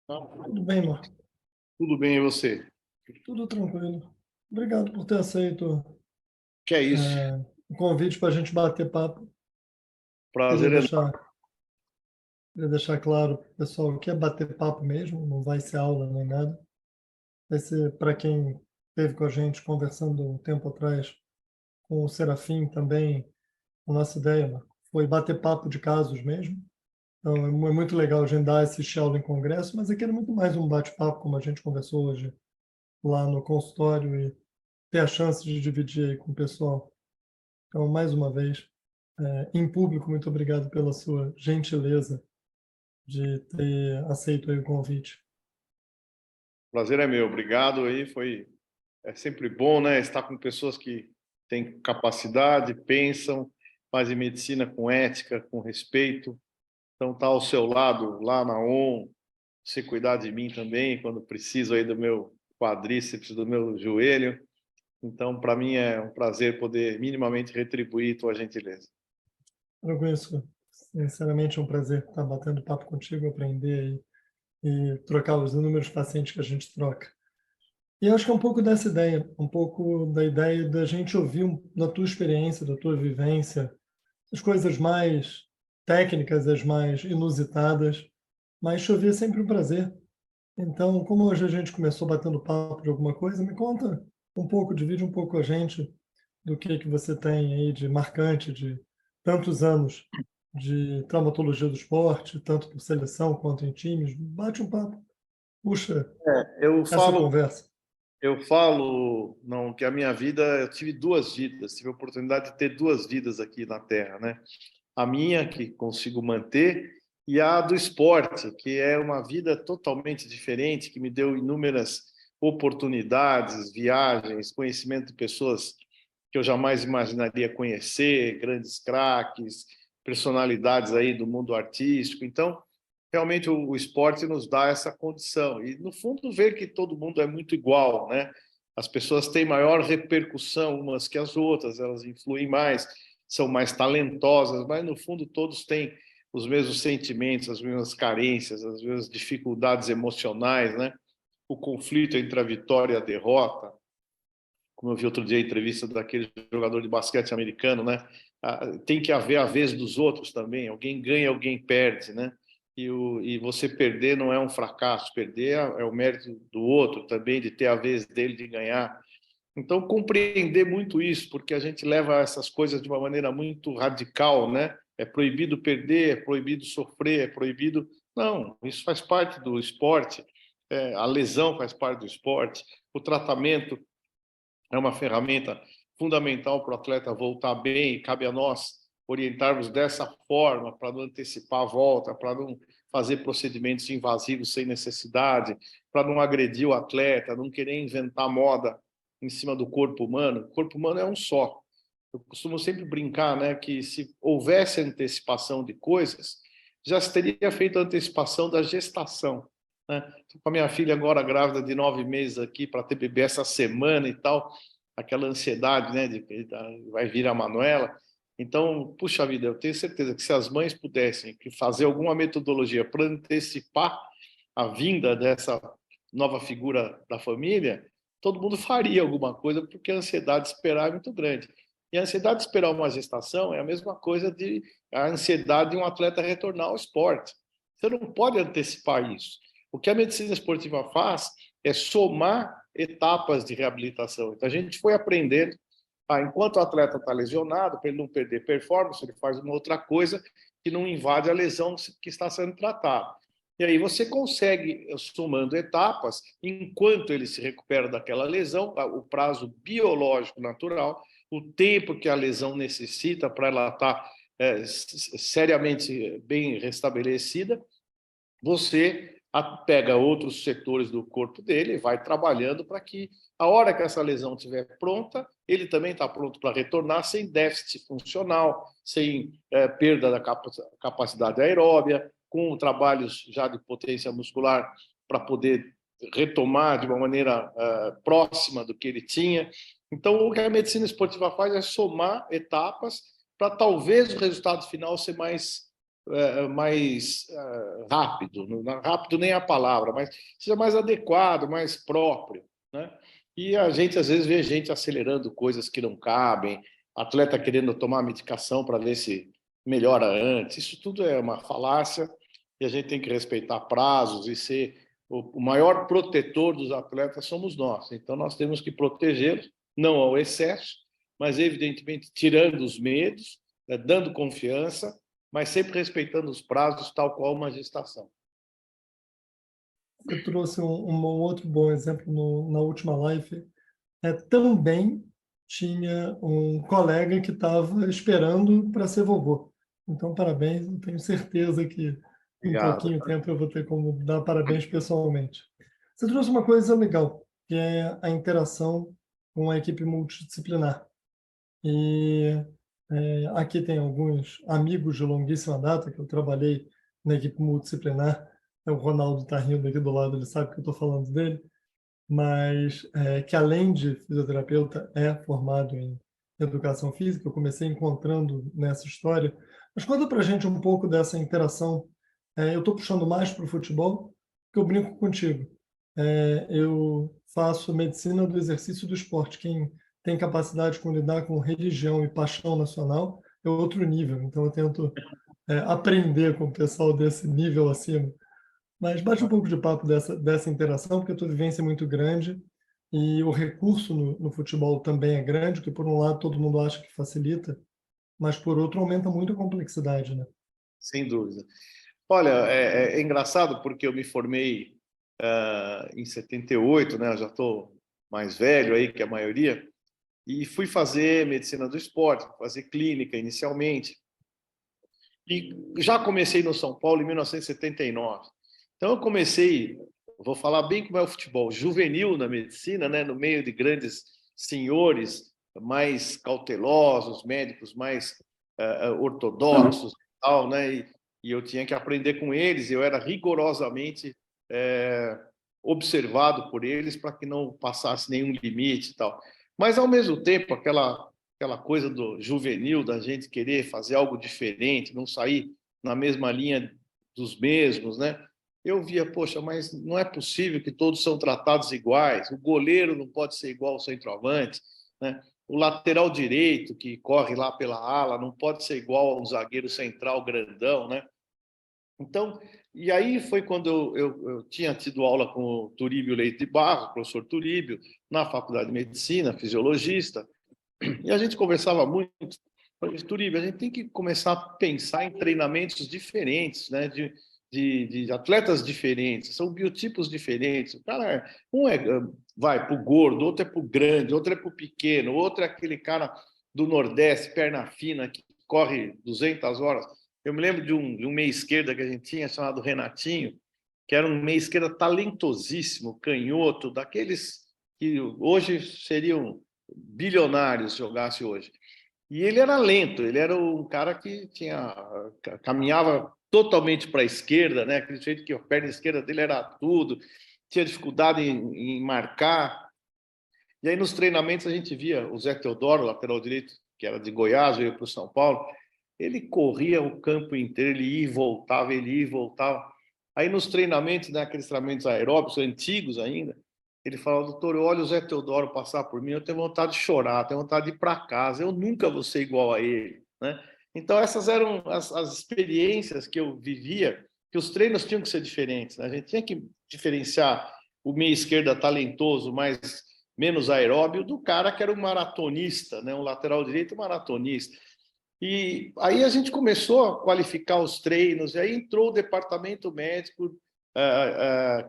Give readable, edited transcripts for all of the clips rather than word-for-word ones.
Tudo bem, Marco? Tudo bem, e você? Tudo tranquilo. Obrigado por ter aceito Que é isso? o convite para a gente bater papo. Queria Prazer é deixar, queria deixar claro para o pessoal que é bater papo mesmo, não vai ser aula nem nada. Vai ser para quem esteve com a gente conversando um tempo atrás com o Serafim também. A nossa ideia, Marco, foi bater papo de casos mesmo. Então é muito legal agendar esse aula em congresso, mas aqui era muito mais um bate-papo, como a gente conversou hoje lá no consultório e ter a chance de dividir aí com o pessoal. Então, mais uma vez, em público, muito obrigado pela sua gentileza de ter aceito aí o convite. prazer é meu. Obrigado aí. É sempre bom, né? Estar com pessoas que têm capacidade, pensam, fazem medicina com ética, com respeito. Então, estar ao seu lado lá na ON, você cuidar de mim também quando preciso aí do meu quadríceps, do meu joelho. Então, para mim é um prazer poder minimamente retribuir tua gentileza. Eu conheço, sinceramente, é um prazer estar batendo papo contigo, aprender e trocar os inúmeros pacientes que a gente troca. E acho que é um pouco dessa ideia, um pouco da ideia da gente ouvir da tua experiência, da tua vivência, as coisas mais técnicas, as mais inusitadas, mas te ouvir é sempre um prazer. Então, como hoje a gente começou batendo papo de alguma coisa, me conta um pouco, divide um pouco a gente do que você tem aí de marcante, de tantos anos de traumatologia do esporte, tanto por seleção quanto em times. Bate um papo, puxa Eu essa falo conversa. Eu falo, não, que a minha vida, eu tive duas vidas, tive a oportunidade de ter duas vidas aqui na Terra, né? A minha, que consigo manter, e a do esporte, que é uma vida totalmente diferente, que me deu inúmeras oportunidades, viagens, conhecimento de pessoas que eu jamais imaginaria conhecer, grandes craques, personalidades aí do mundo artístico. Então, realmente o esporte nos dá essa condição. E, no fundo, ver que todo mundo é muito igual, né? As pessoas têm maior repercussão umas que as outras, elas influem mais, são mais talentosas, mas, no fundo, todos têm os mesmos sentimentos, as mesmas carências, as mesmas dificuldades emocionais, né? O conflito entre a vitória e a derrota, como eu vi outro dia a entrevista daquele jogador de basquete americano, né? Tem que haver a vez dos outros também. Alguém ganha, alguém perde, né? E você perder não é um fracasso, perder é o mérito do outro também, de ter a vez dele de ganhar. Então, compreender muito isso, porque a gente leva essas coisas de uma maneira muito radical, né? É proibido perder, é proibido sofrer, é proibido. Não, isso faz parte do esporte, a lesão faz parte do esporte, o tratamento é uma ferramenta fundamental para o atleta voltar bem e cabe a nós orientarmos dessa forma para não antecipar a volta, para não fazer procedimentos invasivos sem necessidade, para não agredir o atleta, não querer inventar moda em cima do corpo humano. O corpo humano é um só. Eu costumo sempre brincar, né, que se houvesse antecipação de coisas, já se teria feito a antecipação da gestação. Né? Estou com a minha filha agora grávida de 9 meses aqui para ter bebê essa semana e tal, aquela ansiedade, né, de que vai vir a Manuela. Então, puxa vida, eu tenho certeza que se as mães pudessem fazer alguma metodologia para antecipar a vinda dessa nova figura da família, todo mundo faria alguma coisa, porque a ansiedade de esperar é muito grande. E a ansiedade de esperar uma gestação é a mesma coisa de a ansiedade de um atleta retornar ao esporte. Você não pode antecipar isso. O que a medicina esportiva faz é somar etapas de reabilitação. Então, a gente foi aprendendo, enquanto o atleta está lesionado, para ele não perder performance, ele faz uma outra coisa que não invade a lesão que está sendo tratada. E aí você consegue, somando etapas, enquanto ele se recupera daquela lesão, o prazo biológico natural, o tempo que a lesão necessita para ela estar seriamente bem restabelecida, você pega outros setores do corpo dele e vai trabalhando para que, a hora que essa lesão estiver pronta, ele também está pronto para retornar sem déficit funcional, sem perda da capacidade aeróbia, com trabalhos já de potência muscular para poder retomar de uma maneira próxima do que ele tinha. Então, o que a medicina esportiva faz é somar etapas para talvez o resultado final ser mais mais rápido, não rápido nem a palavra, mas seja mais adequado, mais próprio, né? E a gente, às vezes, vê gente acelerando coisas que não cabem, atleta querendo tomar medicação para ver se melhora antes. Isso tudo é uma falácia e a gente tem que respeitar prazos e ser o maior protetor dos atletas somos nós. Então, nós temos que protegê-los, não ao excesso, mas, evidentemente, tirando os medos, dando confiança, mas sempre respeitando os prazos, tal qual uma gestação. Você trouxe um outro bom exemplo na última live. Também tinha um colega que estava esperando para ser vovô. Então, parabéns. Eu tenho certeza que em Obrigado. pouquinho tempo eu vou ter como dar parabéns pessoalmente. Você trouxe uma coisa legal, que é a interação com a equipe multidisciplinar. E aqui tem alguns amigos de longuíssima data que eu trabalhei na equipe multidisciplinar. O Ronaldo está rindo aqui do lado, ele sabe que eu estou falando dele, mas que além de fisioterapeuta é formado em educação física. Eu comecei encontrando nessa história. Mas conta para a gente um pouco dessa interação. Eu estou puxando mais para o futebol, porque eu brinco contigo. Eu faço medicina do exercício do esporte. Quem tem capacidade de lidar com religião e paixão nacional é outro nível. Então eu tento aprender com o pessoal desse nível acima. Mas bate um pouco de papo dessa interação, porque a tua vivência é muito grande e o recurso no futebol também é grande, que por um lado todo mundo acha que facilita, mas por outro aumenta muito a complexidade, né? Sem dúvida. Olha, é engraçado porque eu me formei em 78, né? Eu já estou mais velho aí que a maioria, e fui fazer medicina do esporte, fazer clínica inicialmente. E já comecei no São Paulo em 1979. Então eu comecei, vou falar bem como é o futebol, juvenil na medicina, né? No meio de grandes senhores mais cautelosos, médicos mais ortodoxos e tal, né? E eu tinha que aprender com eles, eu era rigorosamente observado por eles para que não passasse nenhum limite e tal. Mas, ao mesmo tempo, aquela coisa do juvenil, da gente querer fazer algo diferente, não sair na mesma linha dos mesmos, né? Eu via, poxa, mas não é possível que todos são tratados iguais. O goleiro não pode ser igual ao centroavante, né? O lateral direito que corre lá pela ala não pode ser igual ao zagueiro central grandão, né? Então, e aí foi quando eu tinha tido aula com o Turíbio Leite de Barros, professor Turíbio, na Faculdade de Medicina, fisiologista, e a gente conversava muito. Turíbio, a gente tem que começar a pensar em treinamentos diferentes, né? De atletas diferentes, são biotipos diferentes. O cara, vai para o gordo, outro é para o grande, outro é para o pequeno, outro é aquele cara do Nordeste, perna fina, que corre 200 horas. Eu me lembro de um meia esquerda que a gente tinha, chamado Renatinho, que era um meia esquerda talentosíssimo, canhoto, daqueles que hoje seriam bilionários se jogasse hoje. E ele era lento, ele era um cara que caminhava totalmente para a esquerda, né? Aquele jeito que a perna esquerda dele era tudo, tinha dificuldade em marcar. E aí nos treinamentos a gente via o Zé Teodoro, lateral direito, que era de Goiás, veio para o São Paulo, ele corria o campo inteiro, ele ia e voltava, ele ia e voltava. Aí nos treinamentos, né, aqueles treinamentos aeróbicos, antigos ainda, ele falava: doutor, eu olho o Zé Teodoro passar por mim, eu tenho vontade de chorar, tenho vontade de ir para casa, eu nunca vou ser igual a ele, né? Então essas eram as experiências que eu vivia, que os treinos tinham que ser diferentes, né? A gente tinha que diferenciar o meia esquerda talentoso, mais menos aeróbio, do cara que era um maratonista, né? Um lateral direito maratonista. E aí a gente começou a qualificar os treinos, e aí entrou o departamento médico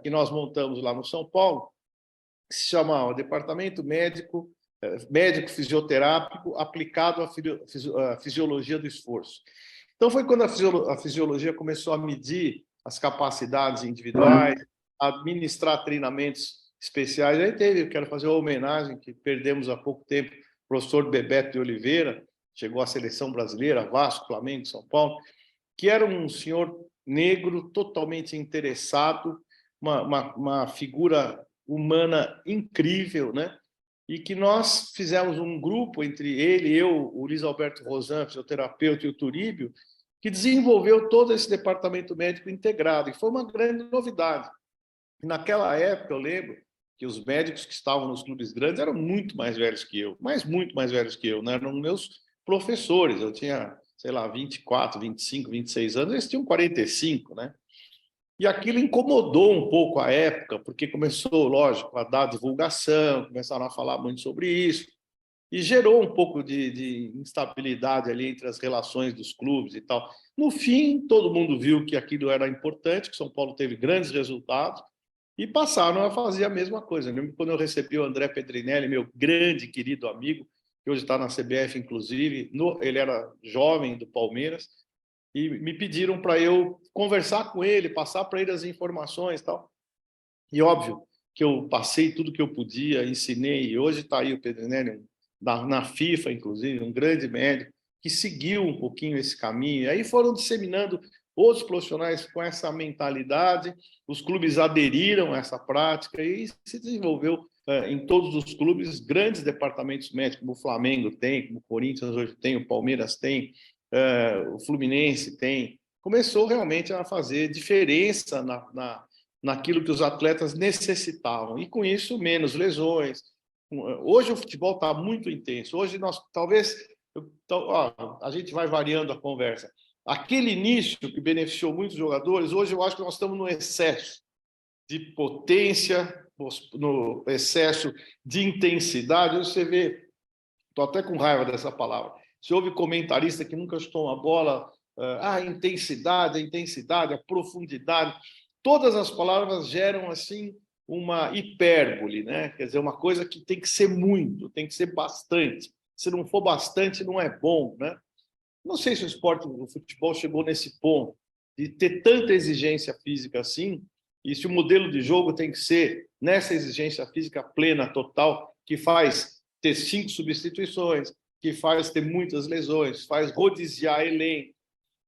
que nós montamos lá no São Paulo, que se chamava Departamento Médico Fisioterápico aplicado à fisiologia do esforço. Então foi quando a fisiologia começou a medir as capacidades individuais, a administrar treinamentos especiais. Aí teve, eu quero fazer uma homenagem que perdemos há pouco tempo, o professor Bebeto de Oliveira, chegou à seleção brasileira, Vasco, Flamengo, São Paulo, que era um senhor negro totalmente interessado, uma figura humana incrível, né? E que nós fizemos um grupo entre ele, eu, o Luiz Alberto Rosan, fisioterapeuta, e o Turíbio, que desenvolveu todo esse departamento médico integrado, e foi uma grande novidade. Naquela época, eu lembro que os médicos que estavam nos clubes grandes eram muito mais velhos que eu, mas muito mais velhos que eu, né? Eram meus professores, eu tinha, sei lá, 24, 25, 26 anos, eles tinham 45, né? E aquilo incomodou um pouco a época, porque começou, lógico, a dar divulgação, começaram a falar muito sobre isso, e gerou um pouco de instabilidade ali entre as relações dos clubes e tal. No fim, todo mundo viu que aquilo era importante, que São Paulo teve grandes resultados, e passaram a fazer a mesma coisa. Eu lembro quando eu recebi o André Pedrinelli, meu grande, querido amigo, que hoje está na CBF, inclusive, ele era jovem do Palmeiras, e me pediram para eu conversar com ele, passar para ele as informações e tal. E óbvio que eu passei tudo que eu podia, ensinei, e hoje está aí o Pedrinelli, na FIFA, inclusive, um grande médico, que seguiu um pouquinho esse caminho. E aí foram disseminando outros profissionais com essa mentalidade, os clubes aderiram a essa prática e se desenvolveu em todos os clubes grandes departamentos médicos, como o Flamengo tem, como o Corinthians hoje tem, o Palmeiras tem, o Fluminense tem. Começou realmente a fazer diferença naquilo que os atletas necessitavam, e com isso menos lesões. Hoje o futebol está muito intenso, hoje nós talvez, a gente vai variando a conversa, aquele início que beneficiou muitos jogadores, hoje eu acho que nós estamos no excesso de potência, no excesso de intensidade. Você vê, estou até com raiva dessa palavra, se houve comentarista que nunca chutou uma bola, a intensidade, a profundidade, todas as palavras geram assim uma hipérbole, né? Quer dizer, uma coisa que tem que ser muito, tem que ser bastante. Se não for bastante, não é bom, né? Não sei se o futebol chegou nesse ponto de ter tanta exigência física assim, e se o modelo de jogo tem que ser nessa exigência física plena, total, que faz ter 5 substituições, que faz ter muitas lesões, faz rodiziar elenco.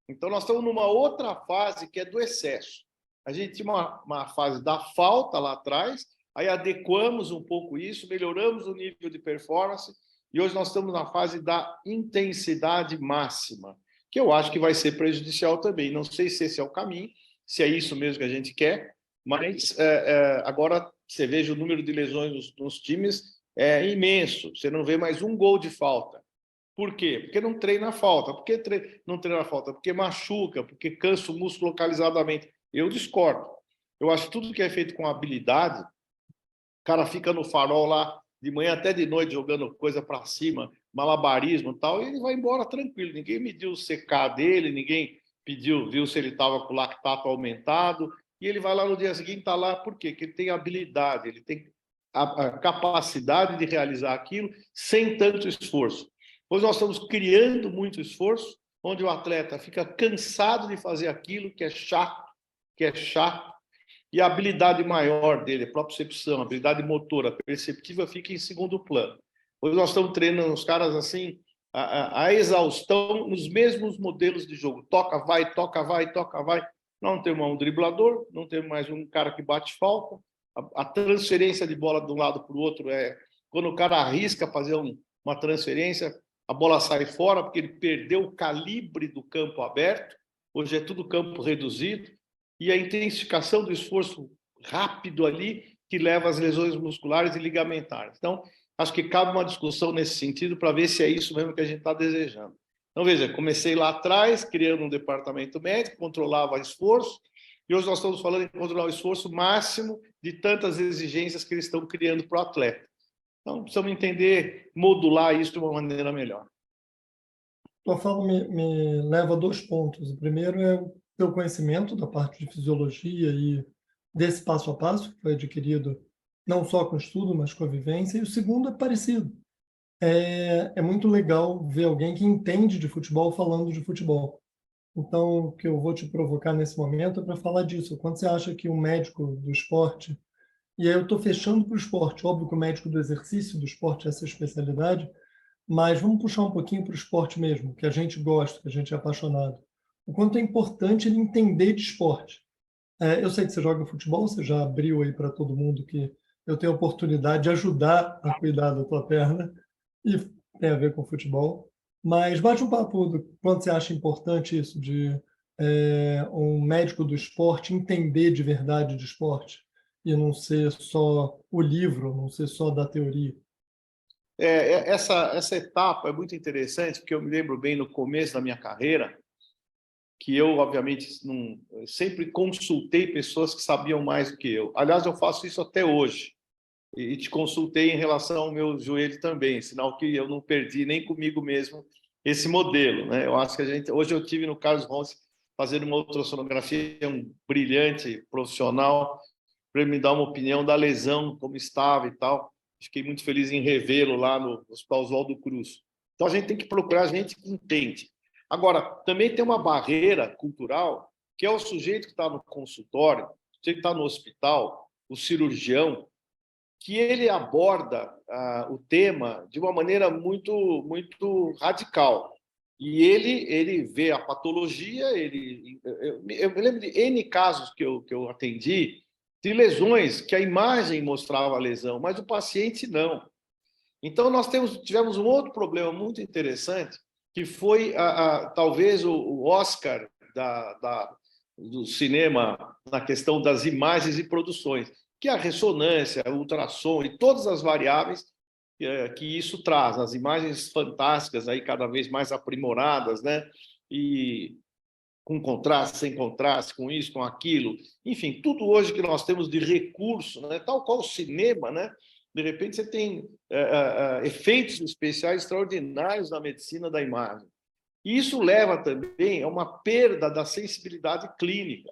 Então, nós estamos numa outra fase que é do excesso. A gente tinha uma fase da falta lá atrás, aí adequamos um pouco isso, melhoramos o nível de performance, e hoje nós estamos na fase da intensidade máxima, que eu acho que vai ser prejudicial também. Não sei se esse é o caminho, se é isso mesmo que a gente quer, mas agora você veja o número de lesões nos times é imenso. Você não vê mais um gol de falta. Por quê? Porque não treina a falta. Por que não treina a falta? Porque machuca, porque cansa o músculo localizadamente. Eu discordo. Eu acho que tudo que é feito com habilidade, o cara fica no farol lá de manhã até de noite jogando coisa para cima, malabarismo e tal, e ele vai embora tranquilo. Ninguém mediu o CK dele, ninguém viu se ele estava com o lactato aumentado, e ele vai lá no dia seguinte, está lá, por quê? Porque ele tem habilidade, ele tem a capacidade de realizar aquilo sem tanto esforço. Hoje nós estamos criando muito esforço, onde o atleta fica cansado de fazer aquilo que é chato, e a habilidade maior dele, a propriocepção, a habilidade motora, perceptiva, fica em segundo plano. Hoje nós estamos treinando os caras assim, a exaustão, nos mesmos modelos de jogo. Toca, vai, toca, vai, toca, vai. Não temos um driblador, não temos mais um cara que bate falta. A transferência de bola de um lado para o outro quando o cara arrisca fazer uma transferência, a bola sai fora porque ele perdeu o calibre do campo aberto. Hoje é tudo campo reduzido. E a intensificação do esforço rápido ali que leva às lesões musculares e ligamentares. Então, acho que cabe uma discussão nesse sentido para ver se é isso mesmo que a gente está desejando. Então, veja, comecei lá atrás, criando um departamento médico, controlava o esforço, e hoje nós estamos falando em controlar o esforço máximo de tantas exigências que eles estão criando para o atleta. Então, precisamos entender, modular isso de uma maneira melhor. Tua fala me leva a 2 pontos. O primeiro é o teu conhecimento da parte de fisiologia e desse passo a passo que foi adquirido não só com estudo, mas com a vivência. E o segundo é parecido. É muito legal ver alguém que entende de futebol falando de futebol. Então, o que eu vou te provocar nesse momento é para falar disso. Quando você acha que um médico do esporte, e aí eu estou fechando para o esporte, óbvio que o médico do exercício do esporte é essa especialidade, mas vamos puxar um pouquinho para o esporte mesmo, que a gente gosta, que a gente é apaixonado. O quanto é importante ele entender de esporte. Eu sei que você joga futebol, você já abriu aí para todo mundo que eu tenho a oportunidade de ajudar a cuidar da tua perna, e tem a ver com futebol. Mas bate um papo do quanto você acha importante isso de um médico do esporte entender de verdade de esporte e não ser só o livro, não ser só da teoria. Essa etapa é muito interessante, porque eu me lembro bem no começo da minha carreira, que eu, obviamente, não, sempre consultei pessoas que sabiam mais do que eu. Aliás, eu faço isso até hoje. E te consultei em relação ao meu joelho também, sinal que eu não perdi nem comigo mesmo esse modelo, né? Eu acho que hoje eu tive no Carlos Ronce fazendo uma ultrassonografia, um brilhante profissional, para me dar uma opinião da lesão, como estava e tal. Fiquei muito feliz em revê-lo lá no Hospital Oswaldo Cruz. Então a gente tem que procurar gente que entende. Agora, também tem uma barreira cultural, que é o sujeito que está no consultório, o sujeito que está no hospital, o cirurgião, que ele aborda o tema de uma maneira muito radical. E ele vê a patologia, eu me lembro de N casos que eu atendi, de lesões que a imagem mostrava a lesão, mas o paciente não. Então, nós tivemos um outro problema muito interessante, que foi talvez o Oscar do cinema na questão das imagens e produções, que é a ressonância, o ultrassom e todas as variáveis que isso traz, as imagens fantásticas, aí cada vez mais aprimoradas, né? E com contraste, sem contraste, com isso, com aquilo. Enfim, tudo hoje que nós temos de recurso, né? Tal qual o cinema, né? De repente você tem efeitos especiais extraordinários na medicina da imagem. E isso leva também a uma perda da sensibilidade clínica.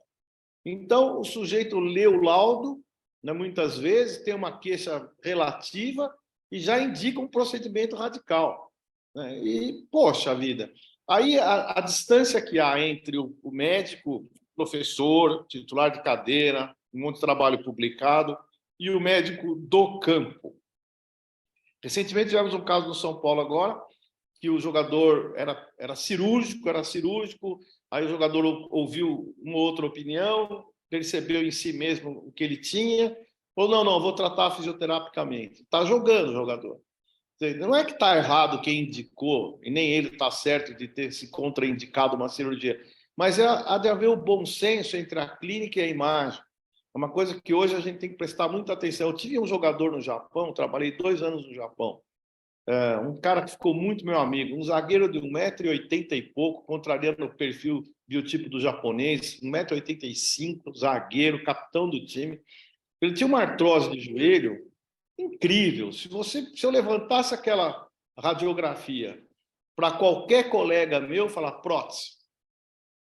Então, o sujeito lê o laudo, né, muitas vezes tem uma queixa relativa e já indica um procedimento radical. Né? E, poxa vida, aí a distância que há entre o médico, professor, titular de cadeira, um monte de trabalho publicado, e o médico do campo. Recentemente tivemos um caso no São Paulo agora, que o jogador era cirúrgico, aí o jogador ouviu uma outra opinião, percebeu em si mesmo o que ele tinha, falou, não, vou tratar fisioterapicamente. Está jogando o jogador. Não é que está errado quem indicou, e nem ele está certo de ter se contraindicado uma cirurgia, mas há de haver o bom senso entre a clínica e a imagem. É uma coisa que hoje a gente tem que prestar muita atenção. Eu tive um jogador no Japão, trabalhei 2 anos no Japão, um cara que ficou muito meu amigo, um zagueiro de 1,80 m e pouco, contrariando o perfil biotipo do japonês, 1,85 m, zagueiro, capitão do time. Ele tinha uma artrose de joelho incrível. Se eu levantasse aquela radiografia para qualquer colega meu, falar prótese.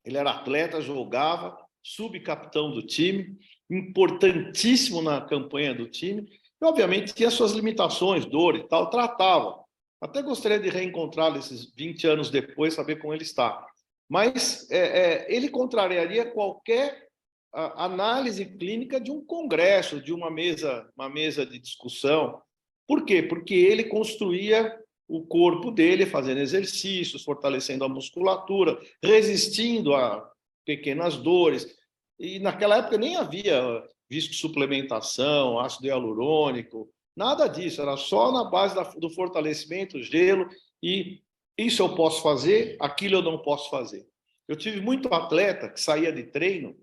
Ele era atleta, jogava, subcapitão do time, importantíssimo na campanha do time, e obviamente tinha suas limitações, dor e tal, tratava. Até gostaria de reencontrá-lo esses 20 anos depois, saber como ele está. Mas ele contrariaria qualquer análise clínica de um congresso, de uma mesa de discussão. Por quê? Porque ele construía o corpo dele fazendo exercícios, fortalecendo a musculatura, resistindo a pequenas dores. E naquela época nem havia viscosuplementação, ácido hialurônico, nada disso, era só na base do fortalecimento, gelo, e isso eu posso fazer, aquilo eu não posso fazer. Eu tive muito atleta que saía de treino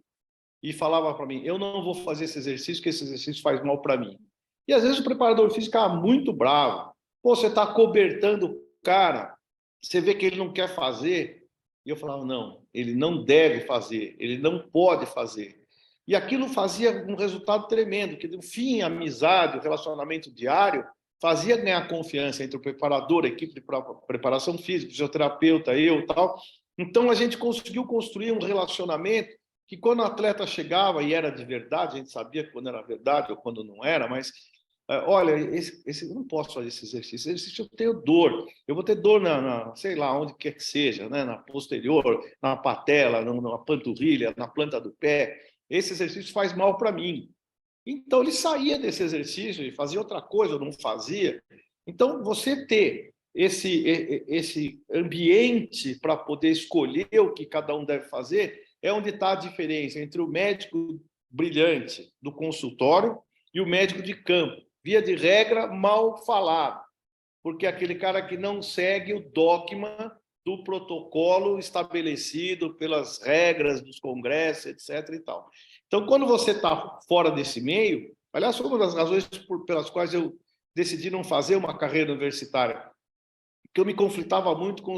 e falava para mim, eu não vou fazer esse exercício, porque esse exercício faz mal para mim. E às vezes o preparador físico ficava muito bravo. Pô, você está cobertando o cara, você vê que ele não quer fazer. E eu falava, não, ele não deve fazer, ele não pode fazer. E aquilo fazia um resultado tremendo, que no fim, a amizade, o relacionamento diário, fazia ganhar confiança entre o preparador, a equipe de preparação física, o fisioterapeuta, eu e tal. Então, a gente conseguiu construir um relacionamento que quando o atleta chegava e era de verdade, a gente sabia quando era verdade ou quando não era, mas olha, eu não posso fazer esse exercício eu tenho dor, eu vou ter dor sei lá, onde quer que seja, né? Na posterior, na patela, na panturrilha, na planta do pé, esse exercício faz mal para mim. Então ele saía desse exercício e fazia outra coisa, ou não fazia. Então você ter esse ambiente para poder escolher o que cada um deve fazer é onde está a diferença entre o médico brilhante do consultório e o médico de campo. Via de regra, mal falado, porque é aquele cara que não segue o dogma do protocolo estabelecido pelas regras dos congressos, etc. e tal. Então, quando você está fora desse meio, aliás, foi uma das razões pelas quais eu decidi não fazer uma carreira universitária, porque eu me conflitava muito com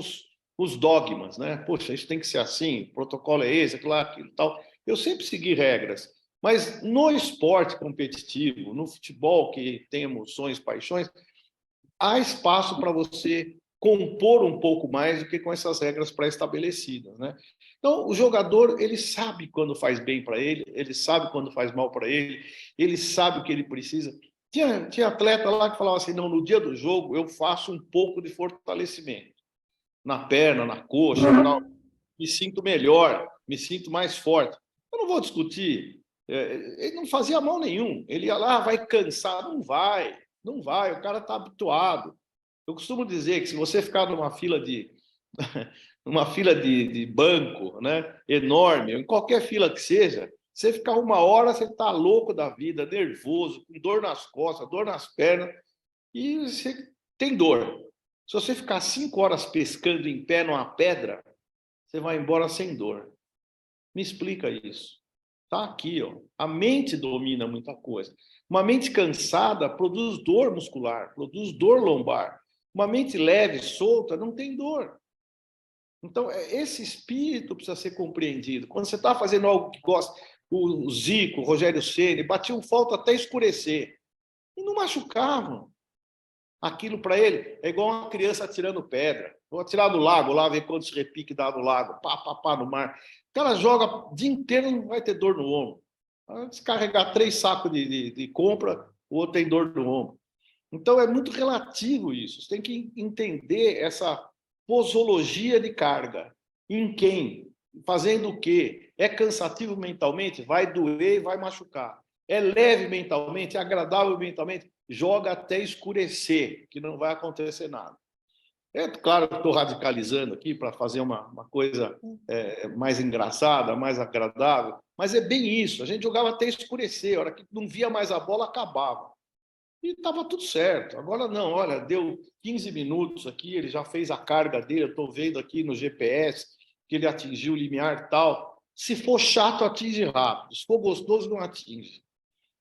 os dogmas, né? Poxa, isso tem que ser assim, o protocolo é esse, aquilo, tal. Eu sempre segui regras, mas no esporte competitivo, no futebol que tem emoções, paixões, há espaço para você compor um pouco mais do que com essas regras pré-estabelecidas, né? Então, o jogador, ele sabe quando faz bem para ele, ele sabe quando faz mal para ele sabe o que ele precisa. Tinha atleta lá que falava assim, não, no dia do jogo eu faço um pouco de fortalecimento na perna, na coxa, tal. Me sinto melhor, me sinto mais forte. Eu não vou discutir. Ele não fazia mal nenhum. Ele ia lá, vai cansar. Não vai. O cara está habituado. Eu costumo dizer que se você ficar numa fila de banco, né, enorme, em qualquer fila que seja, você ficar 1 hora, você está louco da vida, nervoso, com dor nas costas, dor nas pernas, e você tem dor. Se você ficar 5 horas pescando em pé numa pedra, você vai embora sem dor. Me explica isso. Está aqui, ó. A mente domina muita coisa. Uma mente cansada produz dor muscular, produz dor lombar. Uma mente leve, solta, não tem dor. Então, esse espírito precisa ser compreendido. Quando você está fazendo algo que gosta, o Zico, o Rogério Ceni batiam falta até escurecer. E não machucavam. Aquilo para ele é igual uma criança atirando pedra. Vou atirar do lago lá, ver quantos repiques dá no lago, pá, no mar. O cara joga o dia inteiro, não vai ter dor no ombro. Se carregar 3 sacos de compra, o outro tem dor no ombro. Então é muito relativo isso. Você tem que entender essa posologia de carga. Em quem? Fazendo o quê? É cansativo mentalmente? Vai doer e vai machucar. É leve mentalmente? É agradável mentalmente? Joga até escurecer, que não vai acontecer nada. É claro que estou radicalizando aqui para fazer uma coisa mais engraçada, mais agradável, mas é bem isso. A gente jogava até escurecer, a hora que não via mais a bola, acabava. E estava tudo certo. Agora não, olha, deu 15 minutos aqui, ele já fez a carga dele, eu estou vendo aqui no GPS que ele atingiu o limiar tal. Se for chato, atinge rápido. Se for gostoso, não atinge.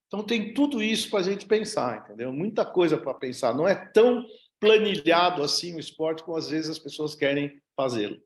Então tem tudo isso para a gente pensar, entendeu? Muita coisa para pensar. Não é tão planilhado assim o esporte como às vezes as pessoas querem fazê-lo.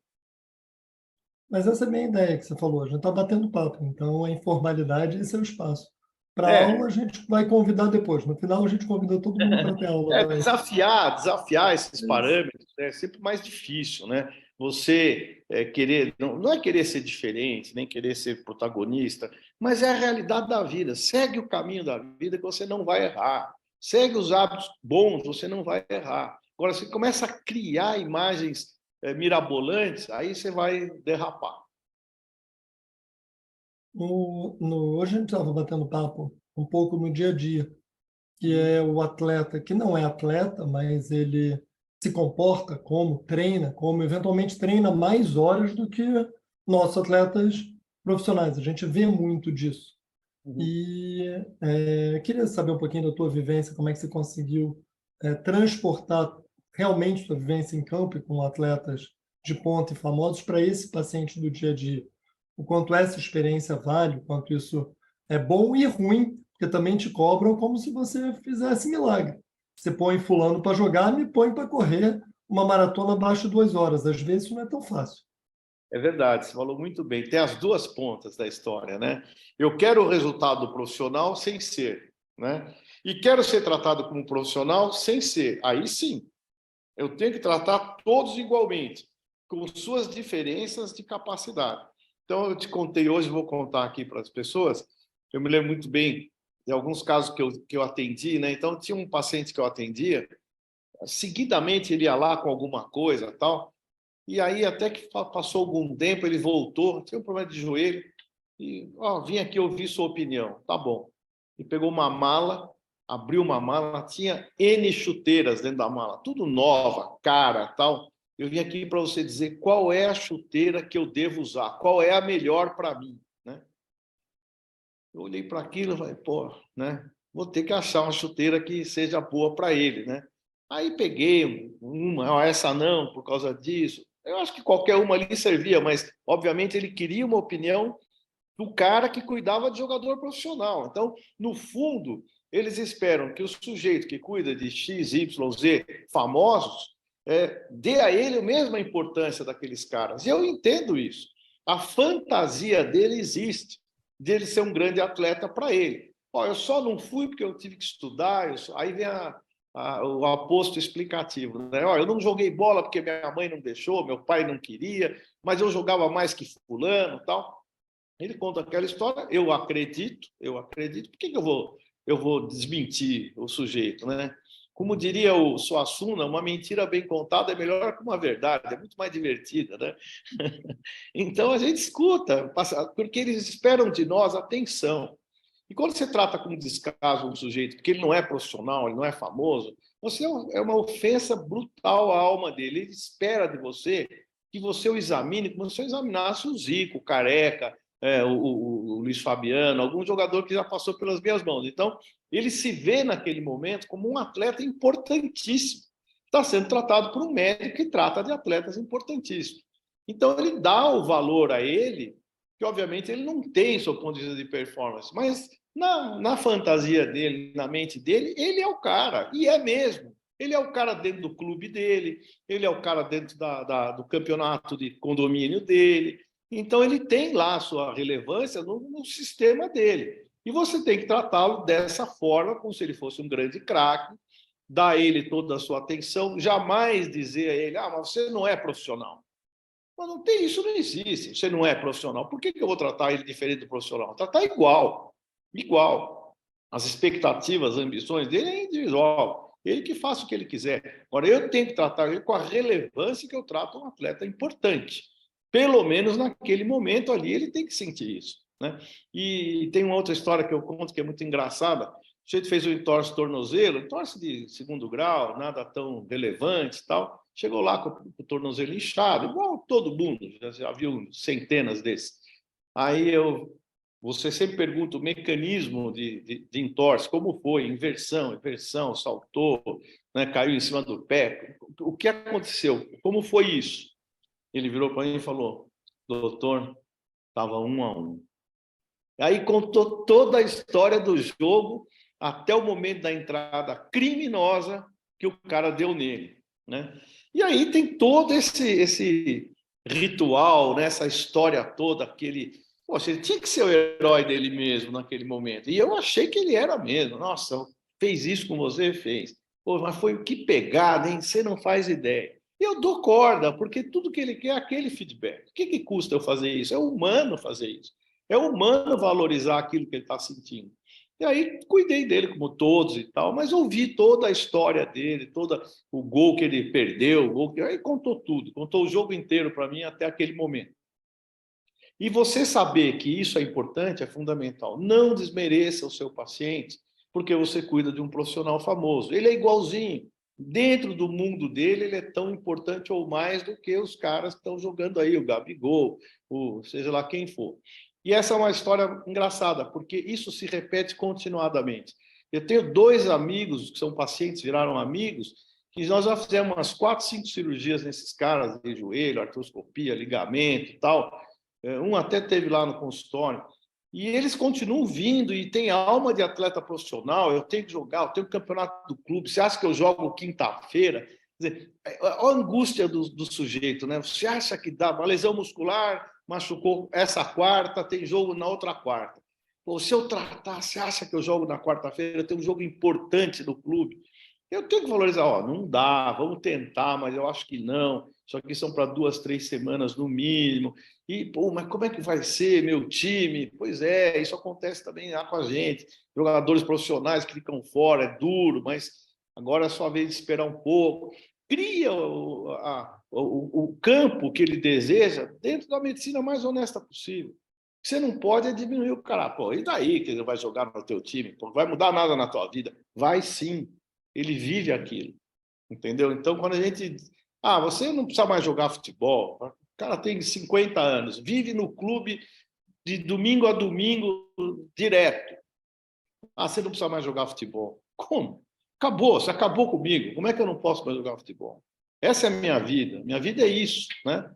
Mas essa é a minha ideia que você falou. A gente está batendo papo, então a informalidade esse é o espaço. Para a É, aula, a gente vai convidar depois. No final, a gente convida todo mundo para ter aula também. desafiar esses Isso. parâmetros é sempre mais difícil, né? Você querer, não é querer ser diferente, nem querer ser protagonista, mas é a realidade da vida. Segue o caminho da vida que você não vai errar. Segue os hábitos bons, você não vai errar. Agora, você começa a criar imagens mirabolantes, aí você vai derrapar. Hoje a gente estava batendo papo um pouco no dia a dia, que é o atleta que não é atleta, mas ele se comporta como, treina, como eventualmente treina mais horas do que nossos atletas profissionais. A gente vê muito disso. Uhum. E queria saber um pouquinho da tua vivência, como é que você conseguiu transportar realmente sua vivência em campo e com atletas de ponta e famosos para esse paciente do dia a dia. O quanto essa experiência vale, o quanto isso é bom e ruim, porque também te cobram como se você fizesse milagre. Você põe fulano para jogar, me põe para correr uma maratona abaixo de 2 horas. Às vezes isso não é tão fácil. É verdade, você falou muito bem. Tem as duas pontas da história, né? Eu quero o resultado profissional sem ser, né? E quero ser tratado como profissional sem ser. Aí sim, eu tenho que tratar todos igualmente, com suas diferenças de capacidade. Então, eu te contei hoje, vou contar aqui para as pessoas. Eu me lembro muito bem de alguns casos que eu atendi, né? Então, tinha um paciente que eu atendia, seguidamente ele ia lá com alguma coisa tal. E aí, até que passou algum tempo, ele voltou, tinha um problema de joelho, e vim aqui ouvir sua opinião. Tá bom. E pegou uma mala, abriu uma mala, tinha N chuteiras dentro da mala, tudo nova, cara, tal. Eu vim aqui para você dizer qual é a chuteira que eu devo usar, qual é a melhor para mim, né? Eu olhei para aquilo e falei, pô, né? Vou ter que achar uma chuteira que seja boa para ele, né? Aí peguei uma, ó, essa não, por causa disso. Eu acho que qualquer uma ali servia, mas, obviamente, ele queria uma opinião do cara que cuidava de jogador profissional. Então, no fundo, eles esperam que o sujeito que cuida de X, Y, Z famosos dê a ele a mesma importância daqueles caras. E eu entendo isso. A fantasia dele existe, dele ser um grande atleta para ele. Ó, eu só não fui porque eu tive que estudar, aí vem o aposto explicativo. Né? Ó, eu não joguei bola porque minha mãe não deixou, meu pai não queria, mas eu jogava mais que fulano e tal. Ele conta aquela história, eu acredito, por que eu vou desmentir o sujeito, né? Como diria o Suassuna, uma mentira bem contada é melhor que uma verdade, é muito mais divertida, né? Então a gente escuta, porque eles esperam de nós atenção. E quando você trata com descaso um sujeito, porque ele não é profissional, ele não é famoso, você é uma ofensa brutal à alma dele. Ele espera de você que você o examine como se você examinasse o Zico, o Careca, o Luiz Fabiano, algum jogador que já passou pelas minhas mãos. Então, ele se vê naquele momento como um atleta importantíssimo. Está sendo tratado por um médico que trata de atletas importantíssimos. Então, ele dá o valor a ele, que obviamente ele não tem sob ponto de vista de performance, mas na fantasia dele, na mente dele, ele é o cara, e é mesmo. Ele é o cara dentro do clube dele, ele é o cara dentro do campeonato de condomínio dele. Então, ele tem lá a sua relevância no sistema dele. E você tem que tratá-lo dessa forma, como se ele fosse um grande craque, dar a ele toda a sua atenção, jamais dizer a ele, mas você não é profissional. Mas não tem isso, não existe. Você não é profissional. Por que eu vou tratar ele diferente do profissional? Tratar igual. Igual. As expectativas, as ambições dele é individual. Ele que faça o que ele quiser. Agora, eu tenho que tratar ele com a relevância que eu trato um atleta importante. Pelo menos naquele momento ali, ele tem que sentir isso. Né? E tem uma outra história que eu conto que é muito engraçada. O sujeito fez o entorse tornozelo, entorse de segundo grau, nada tão relevante e tal. Chegou lá com o tornozelo inchado, igual todo mundo, já viu centenas desses. Aí você sempre pergunta o mecanismo de entorse, como foi, inversão, saltou, né, caiu em cima do pé. O que aconteceu? Como foi isso? Ele virou para mim e falou, doutor, estava 1-1. Aí contou toda a história do jogo até o momento da entrada criminosa que o cara deu nele. Né? E aí tem todo esse ritual, né? Essa história toda, Poxa, ele tinha que ser o herói dele mesmo naquele momento. E eu achei que ele era mesmo. Nossa, fez isso com você? Fez. Pô, mas foi o que pegada, hein? Você não faz ideia. E eu dou corda, porque tudo que ele quer é aquele feedback. O que custa eu fazer isso? É humano fazer isso. É humano valorizar aquilo que ele está sentindo. E aí cuidei dele como todos e tal, mas ouvi toda a história dele, todo o gol que ele perdeu, aí contou tudo, contou o jogo inteiro para mim até aquele momento. E você saber que isso é importante é fundamental. Não desmereça o seu paciente, porque você cuida de um profissional famoso. Ele é igualzinho. Dentro do mundo dele, ele é tão importante ou mais do que os caras que estão jogando aí, o Gabigol, seja lá quem for. E essa é uma história engraçada, porque isso se repete continuadamente. Eu tenho 2 amigos que são pacientes, viraram amigos, que nós já fizemos umas 4, 5 cirurgias nesses caras, de joelho, artroscopia, ligamento e tal. Um até teve lá no consultório. E eles continuam vindo e tem alma de atleta profissional. Eu tenho que jogar, eu tenho o campeonato do clube. Você acha que eu jogo quinta-feira? Quer dizer, a angústia do sujeito, né? Você acha que dá uma lesão muscular, machucou essa quarta, tem jogo na outra quarta. Pô, se eu tratar, você acha que eu jogo na quarta-feira? Tem um jogo importante do clube. Eu tenho que valorizar, não dá, vamos tentar, mas eu acho que não. Isso aqui são para 2, 3 semanas no mínimo. E, mas como é que vai ser meu time? Pois é, isso acontece também lá com a gente. Jogadores profissionais que ficam fora, é duro, mas agora é só a vez de esperar um pouco. Cria o campo que ele deseja dentro da medicina mais honesta possível. Você não pode diminuir o cara. Pô, e daí que ele vai jogar no teu time? Pô, não vai mudar nada na tua vida? Vai sim. Ele vive aquilo. Entendeu? Então, quando a gente... você não precisa mais jogar futebol. O cara tem 50 anos, vive no clube de domingo a domingo direto. Você não precisa mais jogar futebol. Como? O acabou, você acabou comigo. Como é que eu não posso mais jogar futebol? Essa é a minha vida. Minha vida é isso, né?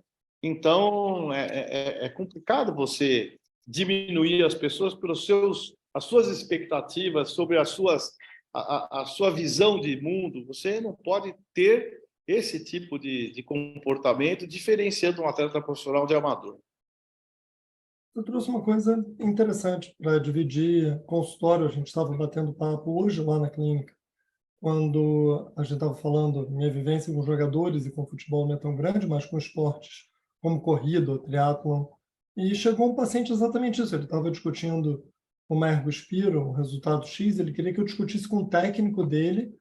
Então, é complicado você diminuir as pessoas as suas expectativas sobre a sua visão de mundo. Você não pode ter esse tipo de comportamento diferenciando um atleta profissional de amador. Eu trouxe uma coisa interessante para dividir consultório. A gente estava batendo papo hoje lá na clínica, quando a gente estava falando minha vivência com jogadores e com futebol não é tão grande, mas com esportes como corrida, triatlon. E chegou um paciente exatamente isso. Ele estava discutindo uma ergospiro, um resultado X. Ele queria que eu discutisse com o técnico dele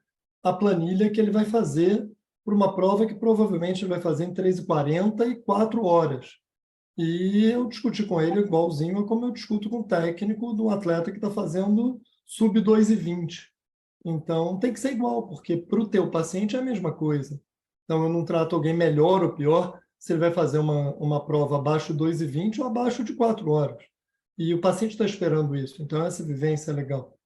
a planilha que ele vai fazer para uma prova que provavelmente ele vai fazer em 3h40 e 4 horas. E eu discuti com ele igualzinho a como eu discuto com o técnico do atleta que está fazendo sub 2h20. Então, tem que ser igual, porque para o teu paciente é a mesma coisa. Então, eu não trato alguém melhor ou pior se ele vai fazer uma prova abaixo de 2h20 ou abaixo de 4 horas. E o paciente está esperando isso. Então, essa vivência é legal.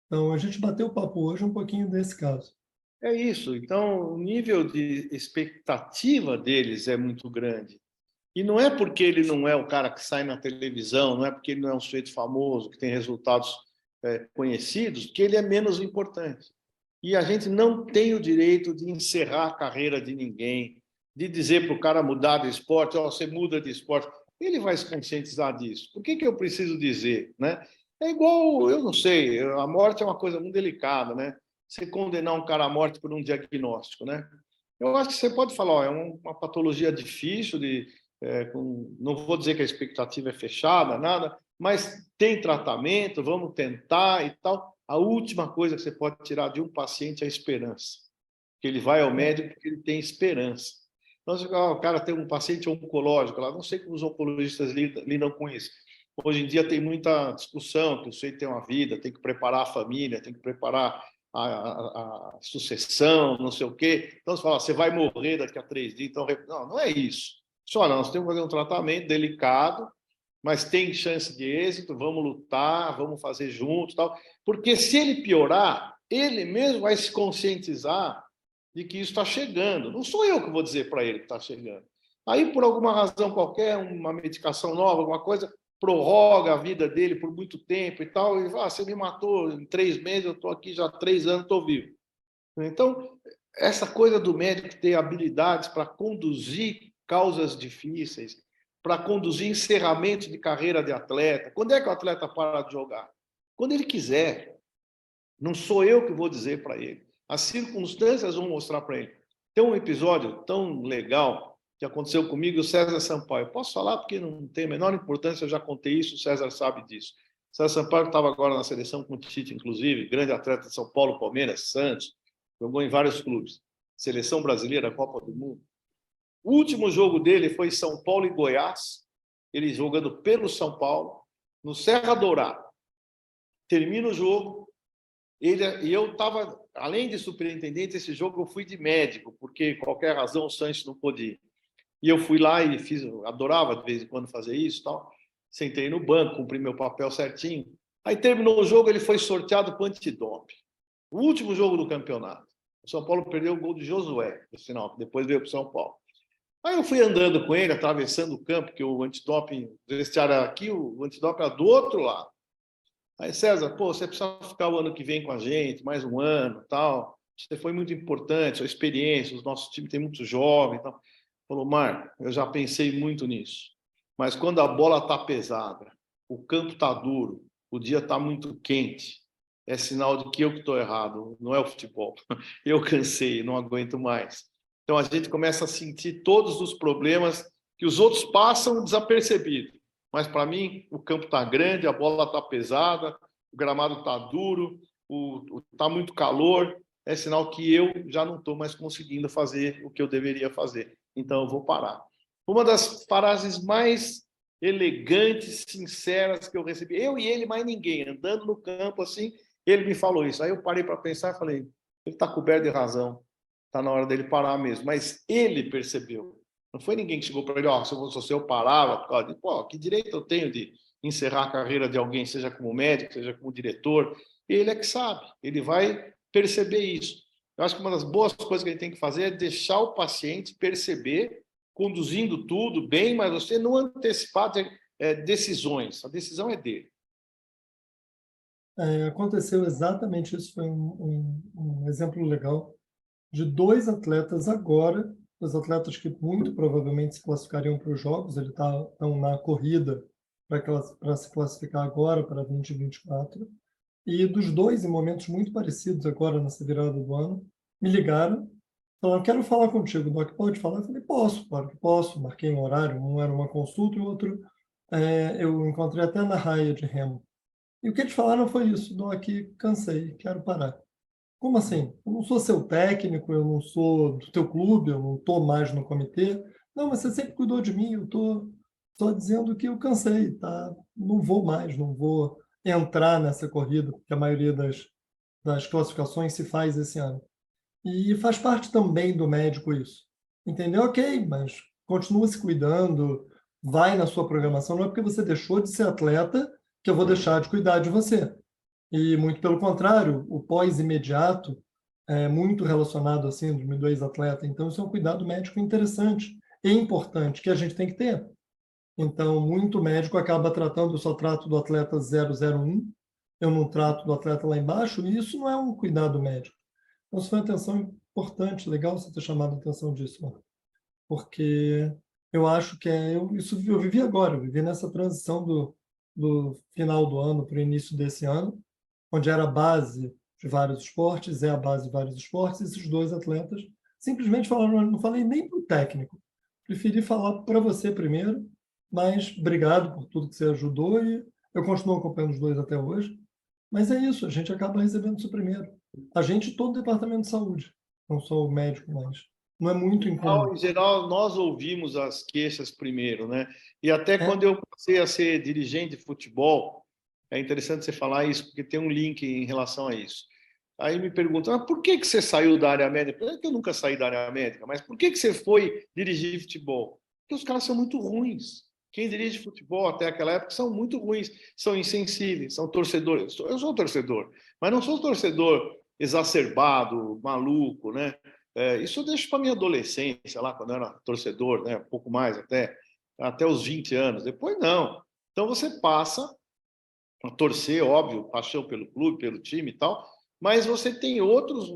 Então, a gente bateu o papo hoje um pouquinho desse caso. É isso. Então, o nível de expectativa deles é muito grande. E não é porque ele não é o cara que sai na televisão, não é porque ele não é um sujeito famoso, que tem resultados conhecidos, que ele é menos importante. E a gente não tem o direito de encerrar a carreira de ninguém, de dizer para o cara mudar de esporte, oh, você muda de esporte. Ele vai se conscientizar disso. Por que eu preciso dizer? Né? É igual, eu não sei, a morte é uma coisa muito delicada, né? Você condenar um cara à morte por um diagnóstico, né? Eu acho que você pode falar, ó, é uma patologia difícil não vou dizer que a expectativa é fechada, nada, mas tem tratamento, vamos tentar e tal. A última coisa que você pode tirar de um paciente é a esperança, que ele vai ao médico porque ele tem esperança. Então, o cara tem um paciente oncológico, lá não sei como os oncologistas lidam com isso. Hoje em dia tem muita discussão que o sujeito tem uma vida, tem que preparar a família, tem que preparar a sucessão, não sei o quê. Então, você fala, você vai morrer daqui a 3 dias. Então, não é isso. Só nós temos que fazer um tratamento delicado, mas tem chance de êxito, vamos lutar, vamos fazer juntos, tal. Porque se ele piorar, ele mesmo vai se conscientizar de que isso está chegando. Não sou eu que vou dizer para ele que está chegando. Aí, por alguma razão qualquer, uma medicação nova, alguma coisa, prorroga a vida dele por muito tempo e tal, e fala, você me matou em 3 meses, eu estou aqui já há 3 anos, estou vivo. Então, essa coisa do médico ter habilidades para conduzir causas difíceis, para conduzir encerramento de carreira de atleta. Quando é que o atleta para de jogar? Quando ele quiser. Não sou eu que vou dizer para ele. As circunstâncias vão mostrar para ele. Tem um episódio tão legal que aconteceu comigo e o César Sampaio. Posso falar porque não tem a menor importância, eu já contei isso, o César sabe disso. O César Sampaio estava agora na seleção com o Tite, inclusive, grande atleta de São Paulo, Palmeiras, Santos, jogou em vários clubes. Seleção brasileira, Copa do Mundo. O último jogo dele foi São Paulo e Goiás, ele jogando pelo São Paulo, no Serra Dourada. Termina o jogo, e eu estava, além de superintendente, esse jogo eu fui de médico, porque qualquer razão o Sanches não podia ir. E eu fui lá e fiz, eu adorava de vez em quando fazer isso, tal. Sentei no banco, cumpri meu papel certinho. Aí terminou o jogo, ele foi sorteado para o antidoping. O último jogo do campeonato. O São Paulo perdeu o gol de Josué, no final, que depois veio para o São Paulo. Aí eu fui andando com ele, atravessando o campo, que o antidoping, o vestiário era aqui, o antidoping era do outro lado. Aí, César, pô, você precisa ficar o ano que vem com a gente, mais um ano, tal. Você foi muito importante, sua experiência, o nosso time tem muito jovem, tal. Falou, Marco, eu já pensei muito nisso. Mas quando a bola está pesada, o campo está duro, o dia está muito quente, é sinal de que eu que estou errado, não é o futebol. Eu cansei, não aguento mais. Então a gente começa a sentir todos os problemas que os outros passam desapercebidos. Mas para mim, o campo está grande, a bola está pesada, o gramado está duro, está muito calor, é sinal que eu já não estou mais conseguindo fazer o que eu deveria fazer. Então eu vou parar. Uma das frases mais elegantes, sinceras que eu recebi, eu e ele, mais ninguém, andando no campo assim, ele me falou isso. Aí eu parei para pensar e falei, ele está coberto de razão, está na hora dele parar mesmo. Mas ele percebeu. Não foi ninguém que chegou para ele, ó, se eu fosse eu parava, pô, que direito eu tenho de encerrar a carreira de alguém, seja como médico, seja como diretor? Ele é que sabe, ele vai perceber isso. Eu acho que uma das boas coisas que a gente tem que fazer é deixar o paciente perceber, conduzindo tudo bem, mas você não antecipar decisões. A decisão é dele. Aconteceu exatamente isso, foi um exemplo legal de 2 atletas agora, 2 atletas que muito provavelmente se classificariam para os Jogos, eles estão na corrida para se classificar agora para 2024, e dos 2 em momentos muito parecidos agora nessa virada do ano, me ligaram, falaram, quero falar contigo, Doc, pode falar? Eu falei, posso, claro que posso, marquei um horário, um era uma consulta e o outro eu encontrei até na raia de remo. E o que eles falaram foi isso, Doc, cansei, quero parar. Como assim? Eu não sou seu técnico, eu não sou do teu clube, eu não estou mais no comitê. Não, mas você sempre cuidou de mim, eu estou só dizendo que eu cansei, tá? Não vou mais, não vou entrar nessa corrida, porque a maioria das classificações se faz esse ano. E faz parte também do médico isso. Entendeu? Ok, mas continua se cuidando, vai na sua programação. Não é porque você deixou de ser atleta que eu vou deixar de cuidar de você. E muito pelo contrário, o pós-imediato é muito relacionado à síndrome do ex-atleta. Então, isso é um cuidado médico interessante e importante que a gente tem que ter. Então, muito médico acaba tratando, eu só trato do atleta 001, eu não trato do atleta lá embaixo, e isso não é um cuidado médico. Então, isso foi uma atenção importante, legal você ter chamado a atenção disso, Marco, porque eu acho que isso eu vivi agora, eu vivi nessa transição do final do ano para o início desse ano, onde era a base de vários esportes, é a base de vários esportes, e esses 2 atletas simplesmente falaram, não falei nem para o técnico, preferi falar para você primeiro, mas obrigado por tudo que você ajudou e eu continuo acompanhando os 2 até hoje. Mas é isso, a gente acaba recebendo isso primeiro. A gente, todo o departamento de saúde, não só o médico, mas não é muito incomum. Em geral, nós ouvimos as queixas primeiro, né? E até É, quando eu passei a ser dirigente de futebol, é interessante você falar isso, porque tem um link em relação a isso. Aí me perguntam, por que você saiu da área médica? Não é que eu nunca saí da área médica, mas por que você foi dirigir futebol? Porque os caras são muito ruins. Quem dirige futebol até aquela época são muito ruins, são insensíveis, são torcedores. Eu sou torcedor, mas não sou torcedor exacerbado, maluco, né? Isso eu deixo para minha adolescência, lá quando eu era torcedor, né? Um pouco mais até os 20 anos. Depois, não. Então, você passa a torcer, óbvio, paixão pelo clube, pelo time e tal, mas você tem outros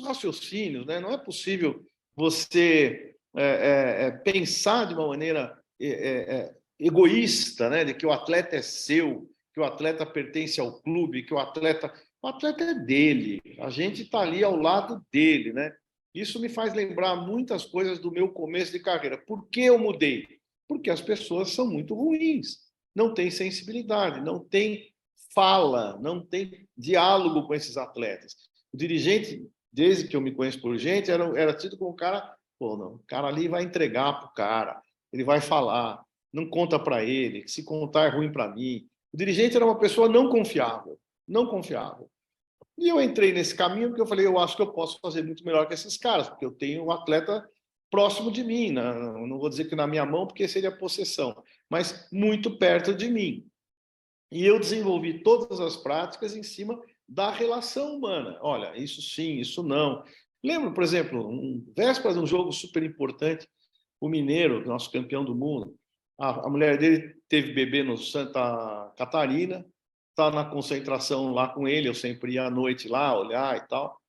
raciocínios, né? Não é possível você pensar de uma maneira egoísta, né? De que o atleta é seu, que o atleta pertence ao clube, que o atleta é dele, a gente está ali ao lado dele, né? Isso me faz lembrar muitas coisas do meu começo de carreira. Por que eu mudei? Porque as pessoas são muito ruins, não tem sensibilidade, não tem fala, não tem diálogo com esses atletas. O dirigente, desde que eu me conheço por gente, era tido como um cara, pô, não, o cara ali vai entregar para o cara, ele vai falar, não conta para ele, se contar é ruim para mim. O dirigente era uma pessoa não confiável, não confiável. E eu entrei nesse caminho porque eu falei, eu acho que eu posso fazer muito melhor que esses caras, porque eu tenho um atleta próximo de mim, né? Não vou dizer que na minha mão, porque seria possessão, mas muito perto de mim. E eu desenvolvi todas as práticas em cima da relação humana. Olha, isso sim, isso não. Lembro, por exemplo, véspera de um jogo super importante, o Mineiro, nosso campeão do mundo, a mulher dele teve bebê no Santa Catarina, está na concentração lá com ele, eu sempre ia à noite lá olhar e tal.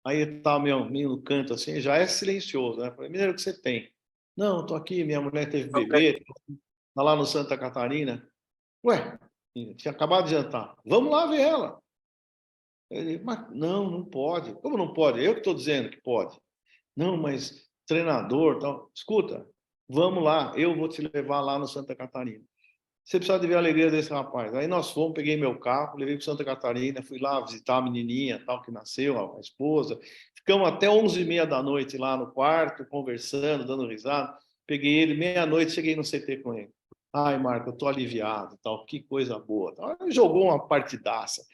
Aí tá meu menino no canto assim, já é silencioso, né? Falei, Mineiro, o que você tem? Não, tô aqui, minha mulher teve bebê, tá lá no Santa Catarina. Ué, tinha acabado de jantar. Vamos lá ver ela. Ele, mas não, não pode. Como não pode? Eu que estou dizendo que pode. Não, mas treinador, tal. Escuta, vamos lá, eu vou te levar lá no Santa Catarina. Você precisa de ver a alegria desse rapaz. Aí nós fomos, peguei meu carro, levei para Santa Catarina, fui lá visitar a menininha, tal, que nasceu, a esposa. Ficamos até 11h30 da noite lá no quarto, conversando, dando risada. Peguei ele, meia-noite, cheguei no CT com ele. Ai, Marco, eu estou aliviado, tal, que coisa boa. Tal. Ele jogou uma partidaça.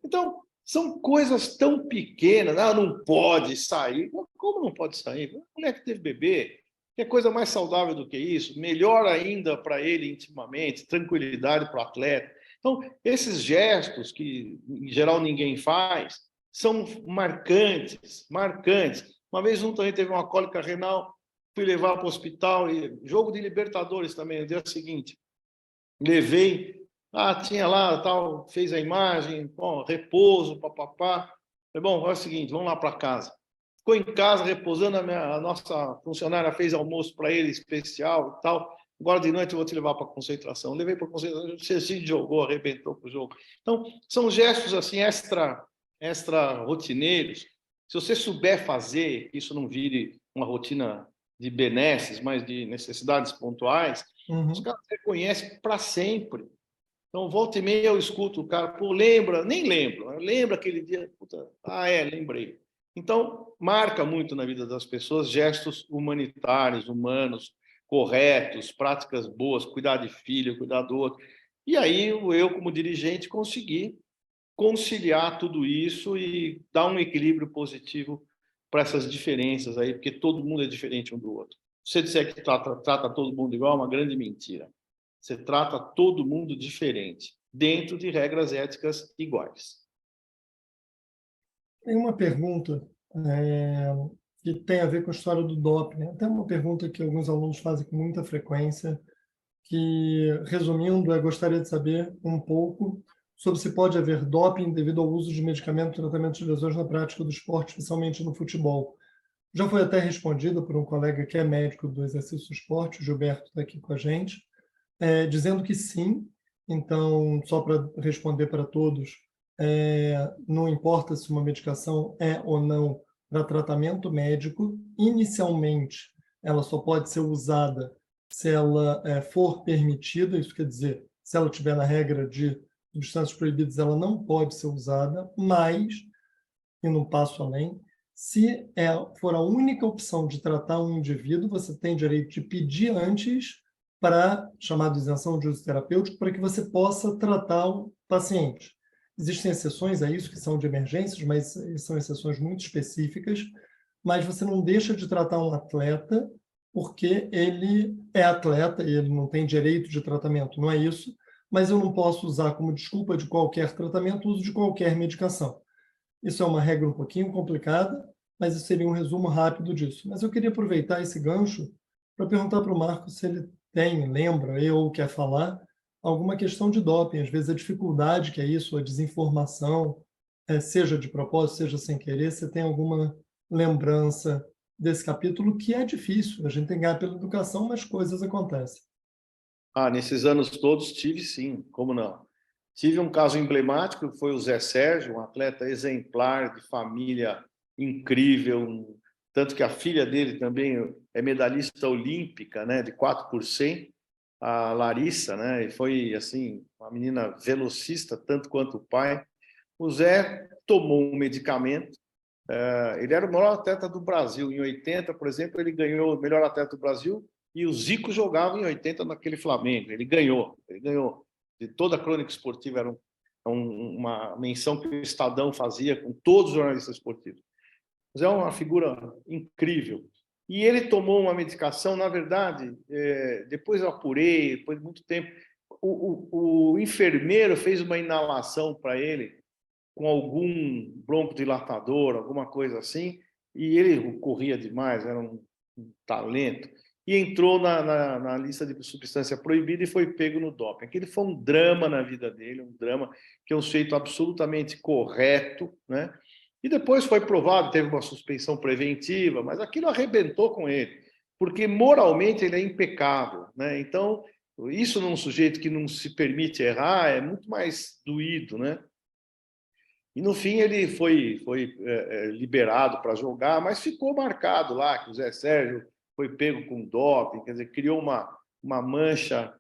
Então, são coisas tão pequenas. Ah, não pode sair. Como não pode sair? A mulher que teve bebê, que é coisa mais saudável do que isso, melhor ainda para ele intimamente, tranquilidade para o atleta. Então, esses gestos que, em geral, ninguém faz, são marcantes, marcantes. Uma vez um também teve uma cólica renal, fui levar para o hospital, e jogo de Libertadores também, no dia seguinte. Levei, tinha lá, tal, fez a imagem, bom, repouso, papapá. Falei, bom, é o seguinte, vamos lá para casa. Ficou em casa, repousando, a nossa funcionária fez almoço para ele, especial e tal. Agora de noite eu vou te levar para a concentração. Levei para a concentração, você se jogou, arrebentou para o jogo. Então, são gestos assim extra rotineiros. Se você souber fazer, que isso não vire uma rotina de benesses, mas de necessidades pontuais, os caras reconhecem para sempre. Então, volta e meia eu escuto o cara, pô, lembra? Nem lembro. Lembra aquele dia? Puta, lembrei. Então, marca muito na vida das pessoas gestos humanitários, humanos, corretos, práticas boas, cuidar de filho, cuidar do outro. E aí eu, como dirigente, consegui conciliar tudo isso e dar um equilíbrio positivo para essas diferenças aí, porque todo mundo é diferente um do outro. Se você disser que trata todo mundo igual, é uma grande mentira. Você trata todo mundo diferente, dentro de regras éticas iguais. Tem uma pergunta que tem a ver com a história do doping, né? Até uma pergunta que alguns alunos fazem com muita frequência, que, resumindo, gostaria de saber um pouco sobre se pode haver doping devido ao uso de medicamento e tratamento de lesões na prática do esporte, especialmente no futebol. Já foi até respondida por um colega que é médico do exercício do esporte, o Gilberto está aqui com a gente, dizendo que sim. Então, só para responder para todos, não importa se uma medicação é ou não para tratamento médico, inicialmente ela só pode ser usada se ela for permitida, isso quer dizer, se ela estiver na regra de substâncias proibidas, ela não pode ser usada, mas, indo um passo além, se for a única opção de tratar um indivíduo, você tem direito de pedir antes para, chamado isenção de uso terapêutico, para que você possa tratar o paciente. Existem exceções a isso, que são de emergências, mas são exceções muito específicas, mas você não deixa de tratar um atleta porque ele é atleta e ele não tem direito de tratamento, não é isso, mas eu não posso usar como desculpa de qualquer tratamento o uso de qualquer medicação. Isso é uma regra um pouquinho complicada, mas isso seria um resumo rápido disso. Mas eu queria aproveitar esse gancho para perguntar para o Marcos se ele lembra, ou quer falar, alguma questão de doping, às vezes a dificuldade que é isso, a desinformação, seja de propósito, seja sem querer, você tem alguma lembrança desse capítulo que é difícil, a gente tem que ganhar pela educação, mas coisas acontecem. Nesses anos todos tive sim, como não? Tive um caso emblemático, que foi o Zé Sérgio, um atleta exemplar, de família incrível, tanto que a filha dele também é medalhista olímpica, né, de 4%, a Larissa, né, e foi assim, uma menina velocista, tanto quanto o pai. O Zé tomou um medicamento, ele era o melhor atleta do Brasil. Em 80, por exemplo, ele ganhou o melhor atleta do Brasil e o Zico jogava em 80 naquele Flamengo. Ele ganhou. De toda a crônica esportiva, era uma menção que o Estadão fazia com todos os jornalistas esportivos. Mas é uma figura incrível. E ele tomou uma medicação, na verdade, depois eu apurei, depois de muito tempo, o enfermeiro fez uma inalação para ele, com algum broncodilatador, alguma coisa assim, e ele corria demais, era um talento, e entrou na lista de substância proibida e foi pego no doping. Aquele foi um drama na vida dele, um drama que é um feito absolutamente correto, né? E depois foi provado, teve uma suspensão preventiva, mas aquilo arrebentou com ele, porque moralmente ele é impecável, né? Então, isso num sujeito que não se permite errar é muito mais doído, né? E, no fim, ele foi liberado para jogar, mas ficou marcado lá que o Zé Sérgio foi pego com doping, quer dizer, criou uma mancha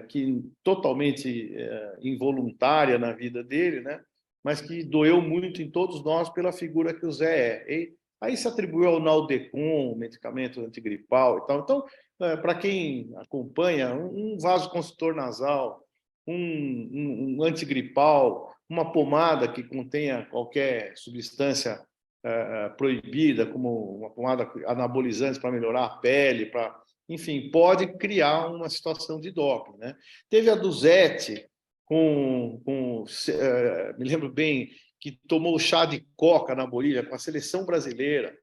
que totalmente involuntária na vida dele, né? Mas que doeu muito em todos nós pela figura que o Zé é. E aí se atribuiu ao Naldecon, medicamento antigripal e tal. Então, para quem acompanha, um vasoconstritor nasal, um antigripal, uma pomada que contenha qualquer substância proibida, como uma pomada anabolizante para melhorar a pele, enfim, pode criar uma situação de doping, né? Teve a do Zete, me lembro bem, que tomou chá de coca na Bolívia com a seleção brasileira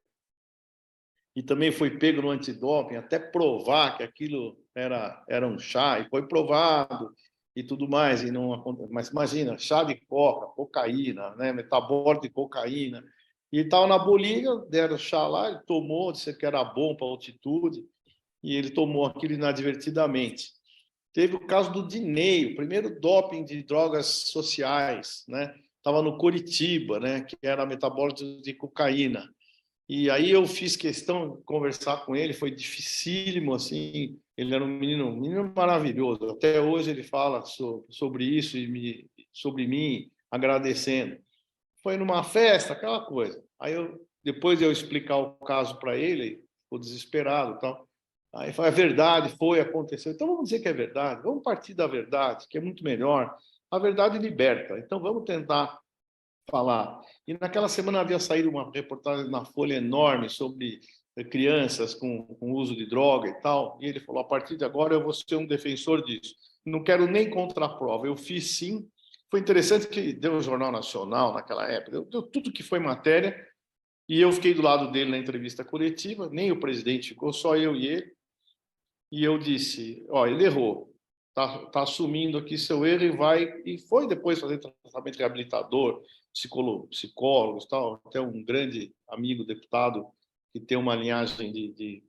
e também foi pego no antidoping até provar que aquilo era um chá, e foi provado e tudo mais, e não, mas imagina, chá de coca, cocaína, né, metabólico de cocaína, e estava na Bolívia, deram chá lá, ele tomou, disse que era bom para a altitude, e ele tomou aquilo inadvertidamente. Teve o caso do Dinei, o primeiro doping de drogas sociais, né? Estava no Coritiba, né? Que era metabólico de cocaína. E aí eu fiz questão de conversar com ele, foi dificílimo, assim, ele era um menino maravilhoso, até hoje ele fala sobre isso e sobre mim, agradecendo. Foi numa festa, aquela coisa. Aí depois de eu explicar o caso para ele, ficou desesperado e tal. Aí foi a verdade, aconteceu. Então vamos dizer que é verdade, vamos partir da verdade, que é muito melhor. A verdade liberta. Então vamos tentar falar. E naquela semana havia saído uma reportagem na Folha enorme sobre crianças com uso de droga e tal. E ele falou: a partir de agora eu vou ser um defensor disso. Não quero nem contraprova. Eu fiz sim. Foi interessante que deu o Jornal Nacional naquela época, deu tudo que foi matéria. E eu fiquei do lado dele na entrevista coletiva. Nem o presidente ficou, só eu e ele. E eu disse: ó, ele errou. Tá assumindo aqui seu erro e foi depois fazer tratamento reabilitador, psicólogos, tal, até um grande amigo deputado que tem uma linhagem de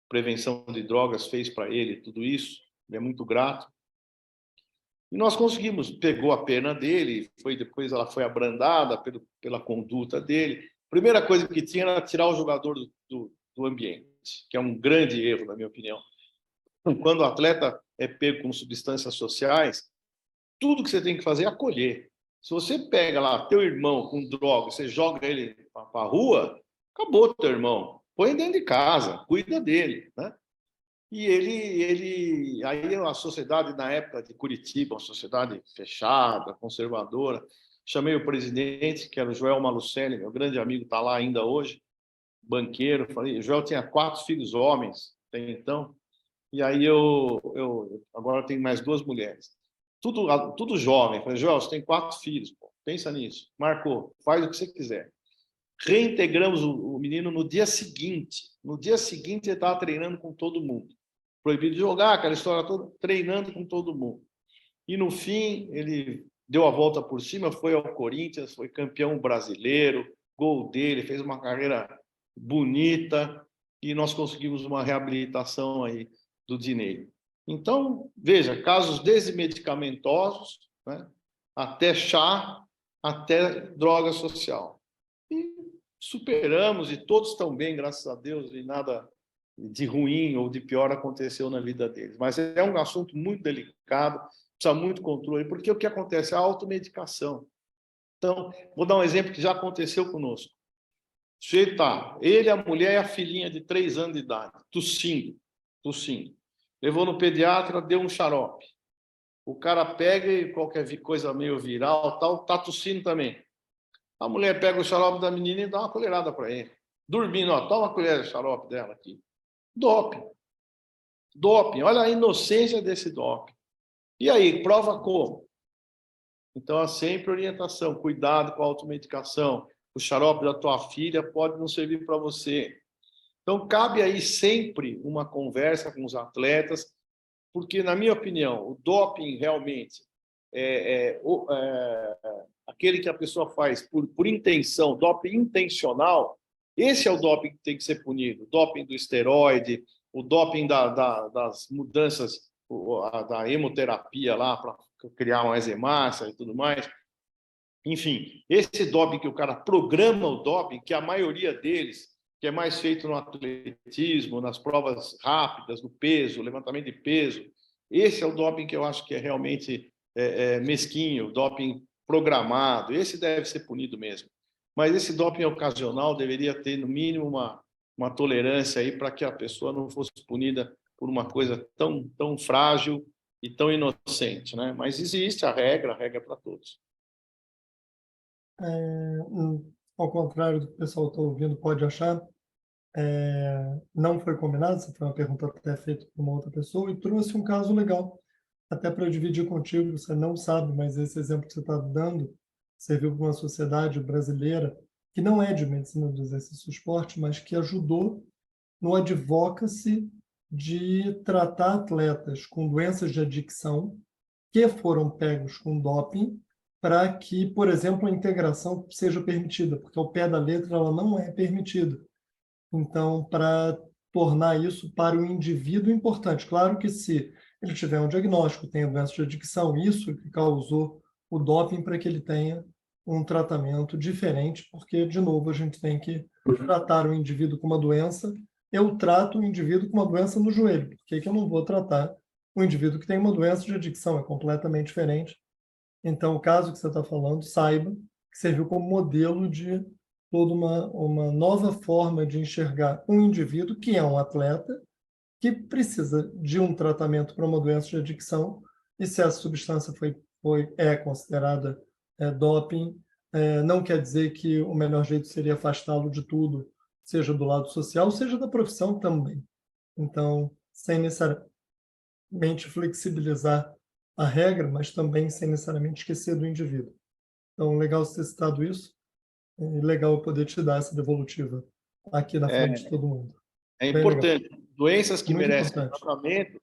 prevenção de drogas fez para ele tudo isso, ele é muito grato. E nós conseguimos, pegou a pena dele, depois ela foi abrandada pela conduta dele. Primeira coisa que tinha era tirar o jogador do ambiente, que é um grande erro, na minha opinião. Quando o atleta é pego com substâncias sociais, tudo que você tem que fazer é acolher. Se você pega lá teu irmão com droga, você joga ele para a rua, acabou teu irmão. Põe dentro de casa, cuida dele, né? E aí a sociedade na época de Curitiba, uma sociedade fechada, conservadora, chamei o presidente, que era o Joel Malucelli, meu grande amigo, está lá ainda hoje, banqueiro. Falei, o Joel tinha 4 filhos homens, até então. E aí eu agora tenho mais 2 mulheres. Tudo jovem. Falei: Joel, você tem 4 filhos, pô, pensa nisso. Marcou, faz o que você quiser. Reintegramos o menino no dia seguinte. No dia seguinte ele estava treinando com todo mundo. Proibido de jogar, aquela história toda, treinando com todo mundo. E no fim ele deu a volta por cima, foi ao Corinthians, foi campeão brasileiro, gol dele, fez uma carreira bonita e nós conseguimos uma reabilitação aí do Dinei. Então, veja, casos desde medicamentosos, né, até chá, até droga social. E superamos, e todos estão bem, graças a Deus, e nada de ruim ou de pior aconteceu na vida deles. Mas é um assunto muito delicado, precisa muito controle, porque o que acontece? A automedicação. Então, vou dar um exemplo que já aconteceu conosco. Ele, a mulher e a filhinha de 3 anos de idade, tossindo. Levou no pediatra, deu um xarope. O cara pega e qualquer coisa meio viral, tal, tá tossindo também. A mulher pega o xarope da menina e dá uma colherada para ele. Dormindo, ó, toma uma colher de xarope dela aqui. Doping. Olha a inocência desse doping. E aí, prova como? Então, há sempre orientação, cuidado com a automedicação. O xarope da tua filha pode não servir para você. Então, cabe aí sempre uma conversa com os atletas, porque, na minha opinião, o doping realmente aquele que a pessoa faz por intenção, doping intencional, esse é o doping que tem que ser punido. O doping do esteroide, o doping das mudanças, da hemoterapia lá para criar mais hemácia e tudo mais. Enfim, esse doping que o cara programa o doping, que a maioria deles, que é mais feito no atletismo, nas provas rápidas, no peso, levantamento de peso, esse é o doping que eu acho que é realmente mesquinho, doping programado. Esse deve ser punido mesmo. Mas esse doping ocasional deveria ter, no mínimo, uma tolerância aí para que a pessoa não fosse punida por uma coisa tão frágil e tão inocente, né? Mas existe a regra é para todos. Ao contrário do que o pessoal está ouvindo pode achar, não foi combinado, essa foi uma pergunta até feita por uma outra pessoa, e trouxe um caso legal, até para eu dividir contigo. Você não sabe, mas esse exemplo que você está dando serviu para uma sociedade brasileira que não é de medicina do exercício e esporte, mas que ajudou no advocacy de tratar atletas com doenças de adicção que foram pegos com doping para que, por exemplo, a integração seja permitida, porque ao pé da letra ela não é permitida. Então, para tornar isso para o indivíduo importante. Claro que se ele tiver um diagnóstico, tenha doença de adicção, isso que causou o doping para que ele tenha um tratamento diferente, porque, de novo, a gente tem que tratar o indivíduo com uma doença. Eu trato o indivíduo com uma doença no joelho, por que eu não vou tratar o indivíduo que tem uma doença de adicção? É completamente diferente. Então, o caso que você está falando, saiba que serviu como modelo de toda uma nova forma de enxergar um indivíduo que é um atleta, que precisa de um tratamento para uma doença de adicção, e se essa substância é considerada doping, não quer dizer que o melhor jeito seria afastá-lo de tudo, seja do lado social, seja da profissão também. Então, sem necessariamente flexibilizar a regra, mas também sem necessariamente esquecer do indivíduo. Então, legal você ter citado isso, e legal eu poder te dar essa devolutiva aqui na frente de todo mundo. É Bem legal. importante. Doenças que Muito merecem importante. tratamento,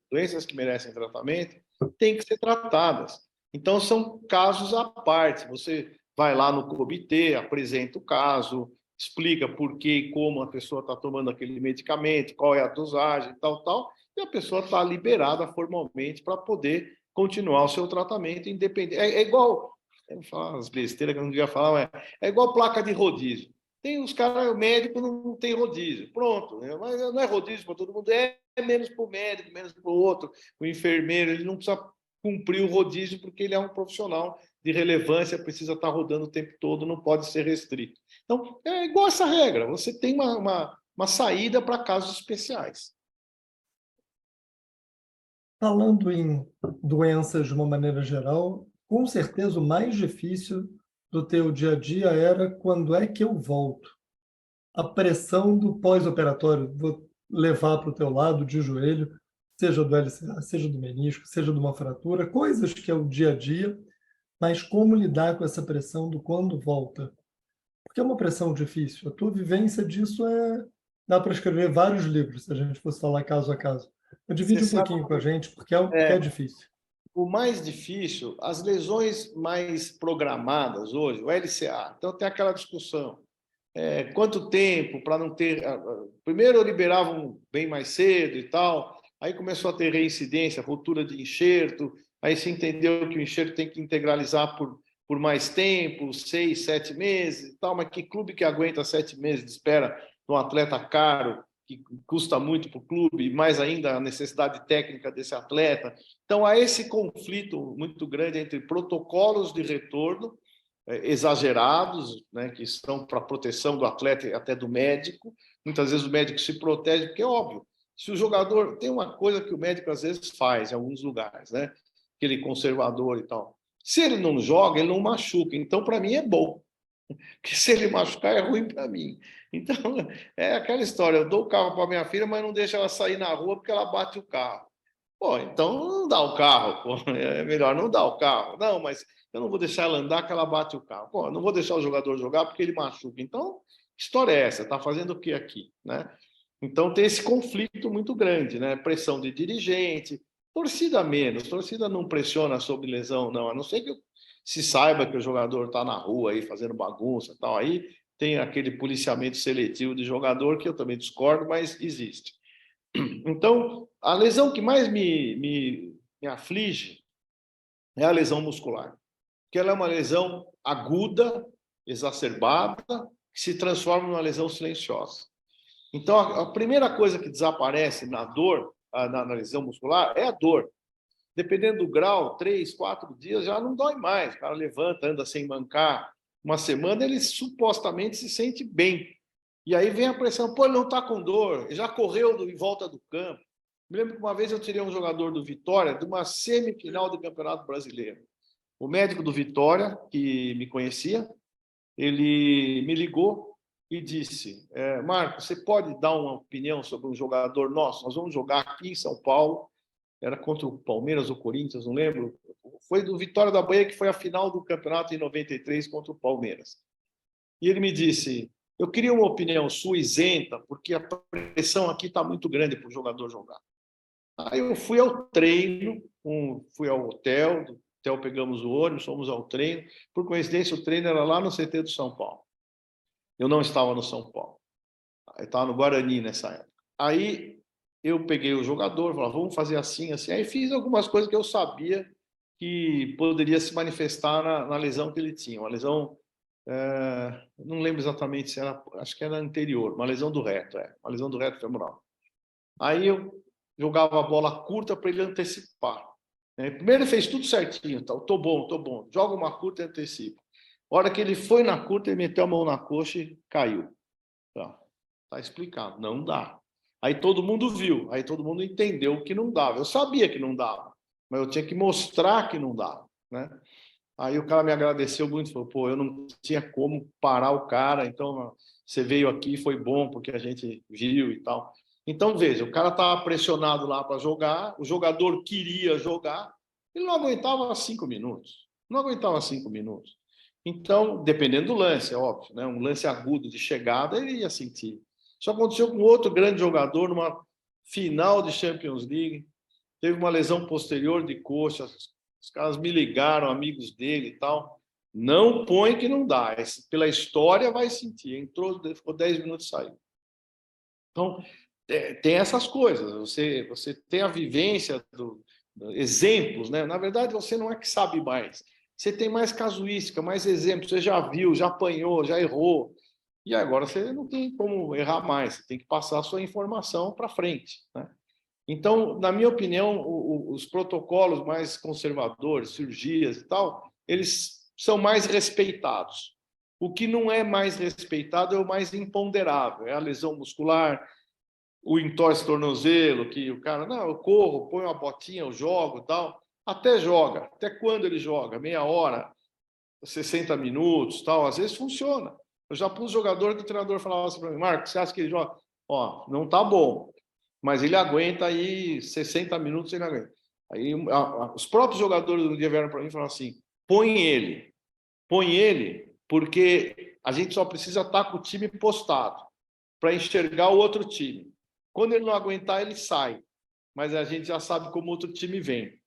têm que ser tratadas. Então, são casos à parte. Você vai lá no comitê, apresenta o caso, explica por que e como a pessoa está tomando aquele medicamento, qual é a dosagem, tal, e a pessoa está liberada formalmente para poder continuar o seu tratamento independente. É igual, eu vou falar as besteiras que eu não devia falar, mas é igual placa de rodízio. Tem os caras, o médico não tem rodízio. Pronto, né? Mas não é rodízio para todo mundo, é menos para o médico, menos para o outro. O enfermeiro, ele não precisa cumprir o rodízio porque ele é um profissional de relevância, precisa estar rodando o tempo todo, não pode ser restrito. Então, é igual essa regra, você tem uma saída para casos especiais. Falando em doenças de uma maneira geral, com certeza o mais difícil do teu dia a dia era quando é que eu volto. A pressão do pós-operatório, vou levar para o teu lado de joelho, seja do LCA, seja do menisco, seja de uma fratura, coisas que é o dia a dia, mas como lidar com essa pressão do quando volta? Porque é uma pressão difícil. A tua vivência disso dá para escrever vários livros, se a gente fosse falar caso a caso. Você Divide um sabe, pouquinho com a gente, porque é difícil. o mais difícil, as lesões mais programadas hoje, o LCA. Então, tem aquela discussão. Quanto tempo para não ter. Primeiro liberavam bem mais cedo e tal, aí começou a ter reincidência, ruptura de enxerto, aí se entendeu que o enxerto tem que integralizar por mais tempo, 6, 7 meses e tal, mas que clube que aguenta 7 meses de espera de um atleta caro, que custa muito para o clube, mais ainda a necessidade técnica desse atleta. Então, há esse conflito muito grande entre protocolos de retorno exagerados, né, que estão para a proteção do atleta e até do médico. Muitas vezes o médico se protege, porque é óbvio, se o jogador... Tem uma coisa que o médico às vezes faz em alguns lugares, né? Aquele conservador e tal. Se ele não joga, ele não machuca. Então, para mim, é bom. Porque se ele machucar, é ruim para mim. Então, é aquela história. Eu dou o carro para minha filha, mas não deixo ela sair na rua porque ela bate o carro. Pô, então não dá o carro, pô. É melhor não dar o carro. Não, mas eu não vou deixar ela andar que ela bate o carro. Pô, eu não vou deixar o jogador jogar porque ele machuca. Então, que história é essa? Está fazendo o que aqui, né? Então tem esse conflito muito grande, né? Pressão de dirigente, torcida menos, torcida não pressiona sobre lesão, não, a não ser que se saiba que o jogador está na rua aí fazendo bagunça, tal. Aí tem aquele policiamento seletivo de jogador que eu também discordo, mas existe. Então, a lesão que mais me aflige é a lesão muscular, que ela é uma lesão aguda, exacerbada, que se transforma numa lesão silenciosa. Então, a primeira coisa que desaparece na dor, na lesão muscular, é a dor. Dependendo do grau, 3, 4 dias já não dói mais. O cara levanta, anda sem mancar. Uma semana ele supostamente se sente bem. E aí vem a pressão, pô, ele não está com dor, já correu em volta do campo. Me lembro que uma vez eu tirei um jogador do Vitória de uma semifinal do Campeonato Brasileiro. O médico do Vitória, que me conhecia, ele me ligou e disse: Marco, você pode dar uma opinião sobre um jogador nosso? Nós vamos jogar aqui em São Paulo era contra o Palmeiras ou Corinthians, não lembro. Foi do Vitória da Bahia, que foi a final do campeonato em 93 contra o Palmeiras. E ele me disse: eu queria uma opinião sua isenta, porque a pressão aqui está muito grande para o jogador jogar. Aí eu fui ao treino, fui ao hotel, do hotel pegamos o ônibus, fomos ao treino. Por coincidência, o treino era lá no CT do São Paulo. Eu não estava no São Paulo. Eu estava no Guarani nessa época. Aí eu peguei o jogador, falei, vamos fazer assim, assim. Aí fiz algumas coisas que eu sabia que poderia se manifestar na lesão que ele tinha. Uma lesão, não lembro exatamente se era, acho que era anterior, uma lesão do reto, uma lesão do reto femoral. Aí eu jogava a bola curta para ele antecipar. Primeiro ele fez tudo certinho, tá? Tô bom. Joga uma curta e antecipa. A hora que ele foi na curta, ele meteu a mão na coxa e caiu. Tá explicado, não dá. Aí todo mundo viu, aí todo mundo entendeu que não dava. Eu sabia que não dava, mas eu tinha que mostrar que não dava, né? Aí o cara me agradeceu muito, falou, pô, eu não tinha como parar o cara, então você veio aqui, foi bom, porque a gente viu e tal. Então, veja, o cara estava pressionado lá para jogar, o jogador queria jogar, ele não aguentava 5 minutos. Não aguentava 5 minutos. Então, dependendo do lance, é óbvio, né? Um lance agudo de chegada, ele ia sentir. Isso aconteceu com outro grande jogador numa final de Champions League, teve uma lesão posterior de coxa, os caras me ligaram, amigos dele e tal. Não põe que não dá. Pela história vai sentir. Entrou, ficou 10 minutos e saiu. Então, tem essas coisas. Você tem a vivência exemplos, né? Na verdade, você não é que sabe mais. Você tem mais casuística, mais exemplos. Você já viu, já apanhou, já errou. E agora você não tem como errar mais. Você tem que passar a sua informação para frente, né? Então, na minha opinião, os protocolos mais conservadores, cirurgias e tal, eles são mais respeitados. O que não é mais respeitado é o mais imponderável, é a lesão muscular, o entorse tornozelo, que o cara, não, eu corro, ponho uma botinha, eu jogo e tal. Até joga. Até quando ele joga? Meia hora, 60 minutos, tal. Às vezes funciona. Eu já pus jogador que o treinador falava assim para mim, Marcos, você acha que ele joga? Ó, não tá bom, mas ele aguenta aí 60 minutos, ele aguenta. Aí os próprios jogadores do dia vieram para mim e falaram assim, põe ele, porque a gente só precisa estar com o time postado para enxergar o outro time. Quando ele não aguentar, ele sai. Mas a gente já sabe como o outro time vem.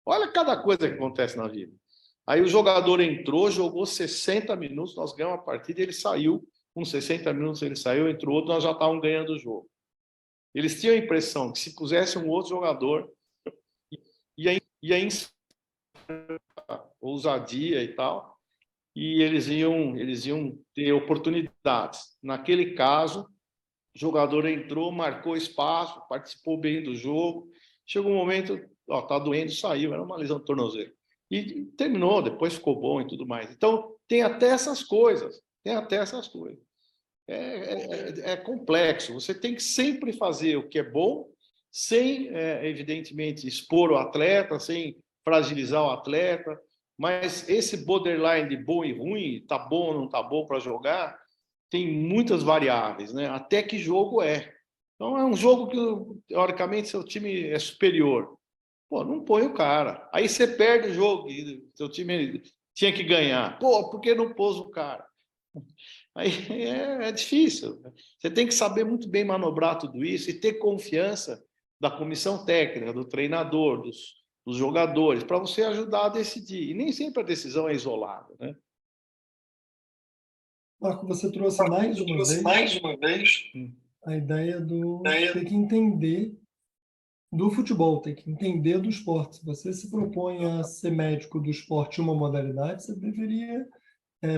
Olha cada coisa que acontece na vida. Aí o jogador entrou, jogou 60 minutos, nós ganhamos a partida e ele saiu. Com 60 minutos ele saiu, entrou outro, nós já estávamos ganhando o jogo. Eles tinham a impressão que se pusesse um outro jogador, ia ousadia e tal, e eles iam ter oportunidades. Naquele caso, o jogador entrou, marcou espaço, participou bem do jogo. Chegou um momento, tá doendo, saiu, era uma lesão do tornozelo. E terminou, depois ficou bom e tudo mais. Então, tem até essas coisas. É complexo. Você tem que sempre fazer o que é bom, sem, evidentemente, expor o atleta, sem fragilizar o atleta. Mas esse borderline de bom e ruim, tá bom ou não tá bom para jogar, tem muitas variáveis, né? Até que jogo é. Então, é um jogo que, teoricamente, seu time é superior. Pô, não põe o cara. Aí você perde o jogo, e seu time tinha que ganhar. Pô, por que não pôs o cara? Aí é difícil. Você tem que saber muito bem manobrar tudo isso e ter confiança da comissão técnica, do treinador, dos jogadores, para você ajudar a decidir. E nem sempre a decisão é isolada, né? Marco, você trouxe mais uma vez a ideia do ter que entender do futebol, ter que entender do esporte. Se você se propõe a ser médico do esporte em uma modalidade, você deveria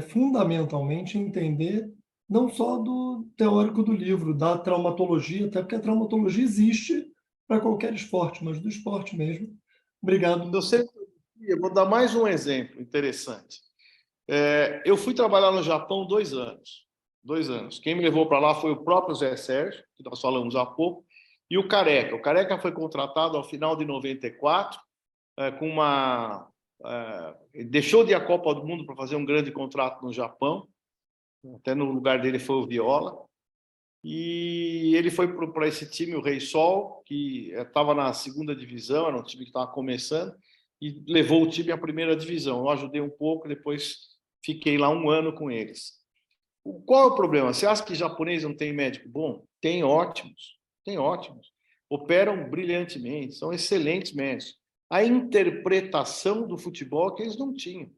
fundamentalmente entender não só do teórico do livro, da traumatologia, até porque a traumatologia existe para qualquer esporte, mas do esporte mesmo. Obrigado. Eu vou dar mais um exemplo interessante. Eu fui trabalhar no Japão 2 anos. 2 anos. Quem me levou para lá foi o próprio Zé Sérgio, que nós falamos há pouco, e o Careca. O Careca foi contratado ao final de 94, com uma... deixou de ir à Copa do Mundo para fazer um grande contrato no Japão. Até no lugar dele foi o Viola. E ele foi para esse time, o Rei Sol, que estava na segunda divisão, era um time que estava começando, e levou o time à primeira divisão. Eu ajudei um pouco, depois fiquei lá 1 ano com eles. Qual é o problema? Você acha que japonês não tem médico bom? Tem ótimos, tem ótimos. Operam brilhantemente, são excelentes médicos. A interpretação do futebol é que eles não tinham.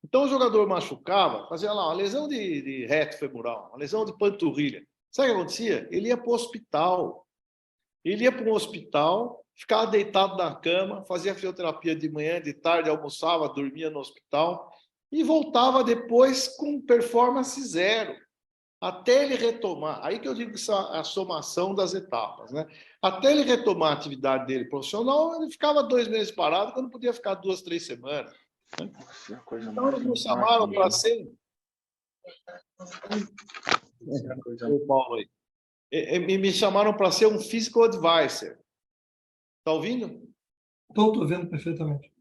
Então o jogador machucava, fazia lá uma lesão de reto femoral, uma lesão de panturrilha. Sabe o que acontecia? Ele ia para o hospital. Ele ia para um hospital, ficava deitado na cama, fazia fisioterapia de manhã, de tarde, almoçava, dormia no hospital e voltava depois com performance zero, até ele retomar. Aí que eu digo que isso é a somação das etapas, né? Até ele retomar a atividade dele profissional, ele ficava 2 meses parado, quando podia ficar 2, 3 semanas. Né? Então, eles me chamaram para ser. O Paulo aí. Me chamaram para ser um physical advisor. Está ouvindo? Estou vendo perfeitamente.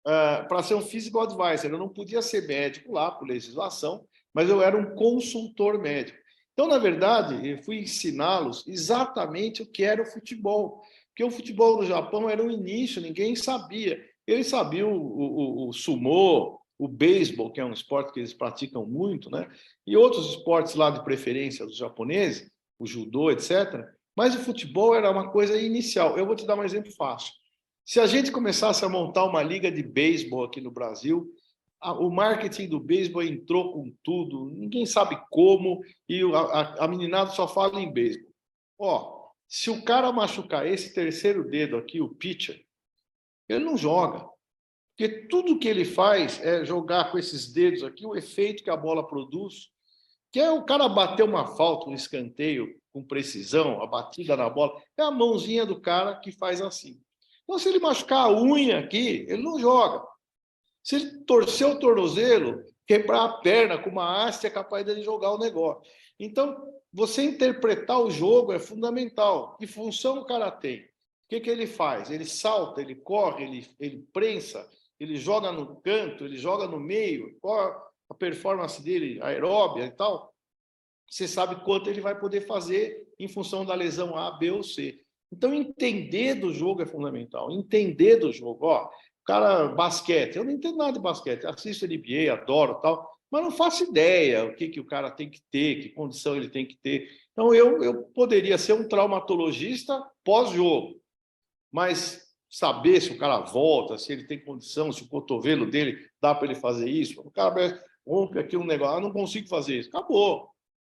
Para ser um physical advisor. Eu não podia ser médico lá, por legislação, mas eu era um consultor médico. Então, na verdade, eu fui ensiná-los exatamente o que era o futebol. Porque o futebol no Japão era um início, ninguém sabia. Eles sabiam o sumô, o beisebol, que é um esporte que eles praticam muito, né? E outros esportes lá de preferência dos japoneses, o judô, etc. Mas o futebol era uma coisa inicial. Eu vou te dar um exemplo fácil. Se a gente começasse a montar uma liga de beisebol aqui no Brasil, o marketing do beisebol entrou com tudo, ninguém sabe como, e a meninada só fala em beisebol. Ó, se o cara machucar esse terceiro dedo aqui, o pitcher, ele não joga. Porque tudo que ele faz é jogar com esses dedos aqui, o efeito que a bola produz, que é o cara bater uma falta, um escanteio com precisão, a batida na bola, é a mãozinha do cara que faz assim. Então, se ele machucar a unha aqui, ele não joga. Se ele torcer o tornozelo, quebrar a perna com uma haste, é capaz de ele jogar o negócio. Então, você interpretar o jogo é fundamental. Que função o cara tem? O que ele faz? Ele salta, ele corre, ele prensa, ele joga no canto, ele joga no meio. Qual a performance dele, aeróbia e tal? Você sabe quanto ele vai poder fazer em função da lesão A, B ou C. Então, entender do jogo é fundamental. Entender do jogo. Ó, cara, basquete. Eu não entendo nada de basquete. Assisto NBA, adoro tal, mas não faço ideia o que o cara tem que ter, que condição ele tem que ter. Então, eu poderia ser um traumatologista pós-jogo, mas saber se o cara volta, se ele tem condição, se o cotovelo dele dá para ele fazer isso. O cara rompe aqui um negócio, eu não consigo fazer isso. Acabou.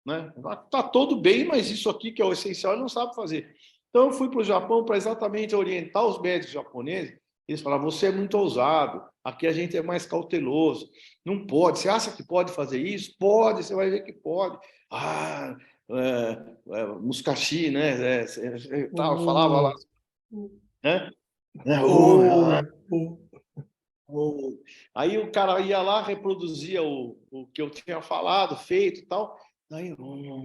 Né? Tá todo bem, mas isso aqui que é o essencial ele não sabe fazer. Então eu fui para o Japão para exatamente orientar os médicos japoneses. Eles falaram: você é muito ousado, aqui a gente é mais cauteloso, não pode. Você acha que pode fazer isso? Pode, você vai ver que pode. Ah, Musashi, né? Falava lá, né? Aí o cara ia lá, reproduzia o que eu tinha falado, feito e tal. Aí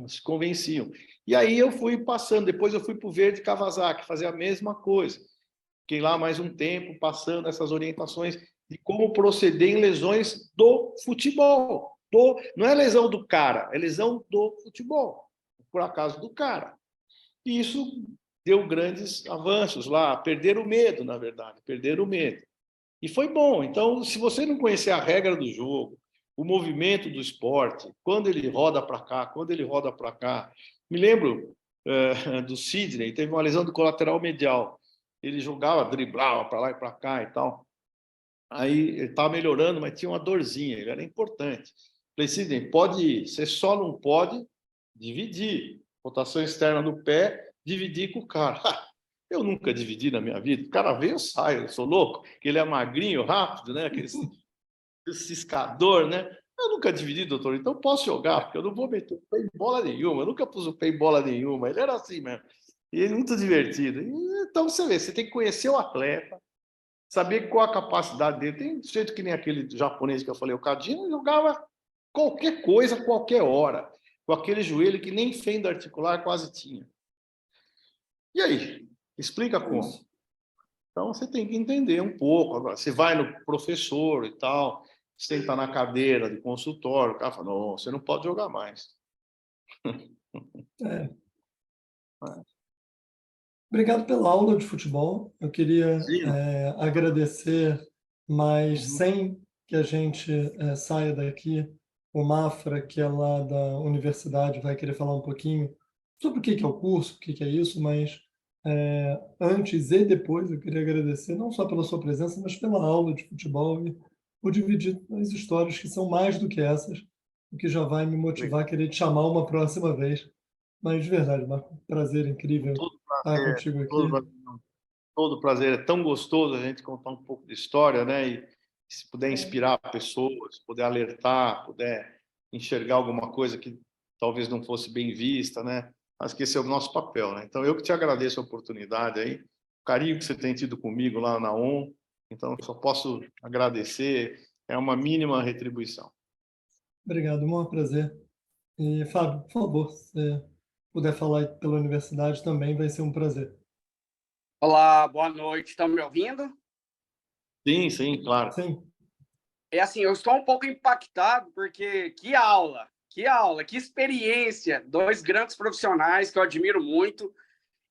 se convenciam. E aí eu fui passando. Depois eu fui para o Verde Kawasaki, fazer a mesma coisa. Fiquei lá mais um tempo, passando essas orientações de como proceder em lesões do futebol. Não é lesão do cara, é lesão do futebol. Por acaso do cara. E isso deu grandes avanços lá. Perderam o medo, na verdade. Perderam o medo. E foi bom. Então, se você não conhecer a regra do jogo, o movimento do esporte, quando ele roda para cá, quando ele roda para cá. Me lembro do Sidney, teve uma lesão do colateral medial. Ele jogava, driblava para lá e para cá e tal. Aí ele estava melhorando, mas tinha uma dorzinha, ele era importante. Falei, Sidney, você só não pode dividir. Rotação externa do pé, dividir com o cara. Eu nunca dividi na minha vida. O cara veio, eu saio. Eu sou louco, que ele é magrinho, rápido, né? Aquele ciscador, né? Eu nunca dividi, doutor. Então posso jogar, porque eu não vou meter o pé em bola nenhuma. Eu nunca pus o pé em bola nenhuma. Ele era assim mesmo. E ele muito divertido. Então você vê, você tem que conhecer o atleta, saber qual a capacidade dele. Tem jeito que nem aquele japonês que eu falei, o Cadinho jogava qualquer coisa, qualquer hora, com aquele joelho que nem fenda articular quase tinha. E aí? Explica como. Então, você tem que entender um pouco. Agora, você vai no professor e tal, senta na cadeira de consultório, o cara fala, não, você não pode jogar mais. É. Obrigado pela aula de futebol. Eu queria Imagina. agradecer, mas Uhum. sem que a gente saia daqui, o Mafra, que é lá da universidade, vai querer falar um pouquinho sobre o que que é o curso, o que que é isso, mas antes e depois eu queria agradecer não só pela sua presença, mas pela aula de futebol e por dividir as histórias que são mais do que essas, o que já vai me motivar a querer te chamar uma próxima vez. Mas de verdade, Marco, um prazer Com incrível todo estar prazer, contigo com aqui. todo prazer. É tão gostoso a gente contar um pouco de história, né? E se puder inspirar pessoas, puder alertar, puder enxergar alguma coisa que talvez não fosse bem vista, né? Acho que esse é o nosso papel, né? Então, eu que te agradeço a oportunidade aí, o carinho que você tem tido comigo lá na ON. Então, eu só posso agradecer. É uma mínima retribuição. Obrigado, um maior prazer. E, Fábio, por favor, se você puder falar aí pela universidade também, vai ser um prazer. Olá, boa noite. Estão me ouvindo? Sim, sim, claro. Sim, É assim, eu estou um pouco impactado porque que experiência. Dois grandes profissionais que eu admiro muito.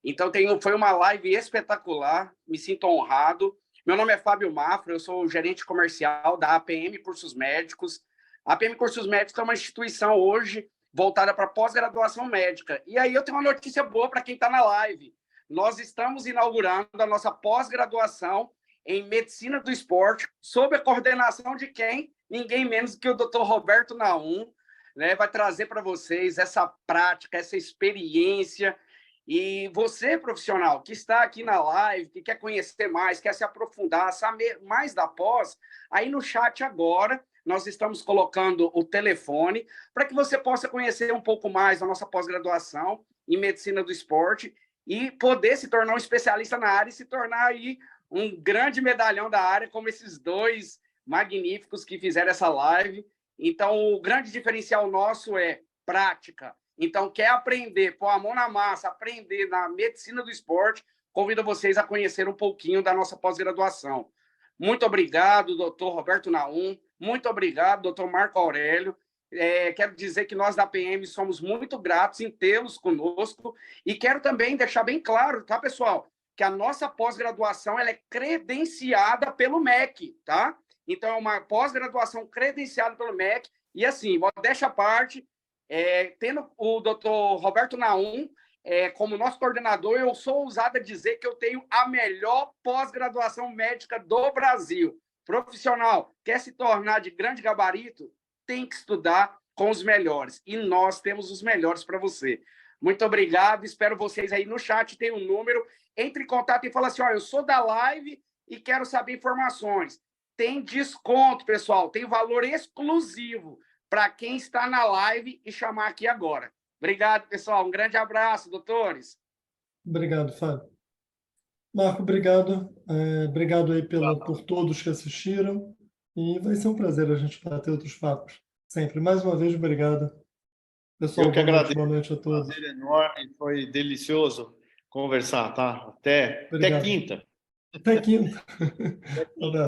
Então foi uma live espetacular. Me sinto honrado. Meu nome é Fábio Mafra, eu sou o gerente comercial da APM Cursos Médicos. A APM Cursos Médicos é uma instituição hoje voltada para pós-graduação médica. E aí eu tenho uma notícia boa para quem está na live. Nós estamos inaugurando a nossa pós-graduação em Medicina do Esporte, sob a coordenação de quem? Ninguém menos que o Dr. Roberto Naum, né? Vai trazer para vocês essa prática, essa experiência. E você, profissional, que está aqui na live, que quer conhecer mais, quer se aprofundar, saber mais da pós, aí no chat agora nós estamos colocando o telefone para que você possa conhecer um pouco mais da nossa pós-graduação em Medicina do Esporte e poder se tornar um especialista na área e se tornar aí um grande medalhão da área, como esses dois magníficos que fizeram essa live. Então, o grande diferencial nosso é prática. Então, quer aprender, pôr a mão na massa, aprender na medicina do esporte, convido vocês a conhecer um pouquinho da nossa pós-graduação. Muito obrigado, doutor Roberto Naum. Muito obrigado, doutor Marco Aurélio. Quero dizer que nós da PM somos muito gratos em tê-los conosco e quero também deixar bem claro, tá, pessoal, que a nossa pós-graduação ela é credenciada pelo MEC, tá? Então, é uma pós-graduação credenciada pelo MEC e, assim, modéstia à parte, tendo o doutor Roberto Naum como nosso coordenador, eu sou ousado a dizer que eu tenho a melhor pós-graduação médica do Brasil. Profissional, quer se tornar de grande gabarito? Tem que estudar com os melhores. E nós temos os melhores para você. Muito obrigado. Espero vocês aí no chat. Tem um número. Entre em contato e fala assim: ó, eu sou da live e quero saber informações. Tem desconto, pessoal. Tem valor exclusivo para quem está na live e chamar aqui agora. Obrigado, pessoal. Um grande abraço, doutores. obrigado, Fábio. Marco, obrigado. Obrigado aí por todos que assistiram. E vai ser um prazer a gente bater outros papos. Sempre. Mais uma vez, obrigado. Pessoal, Eu que agradeço. boa noite a todos. Prazer enorme, foi delicioso conversar, tá? Até Obrigado. quinta. Até quinta. Um abraço.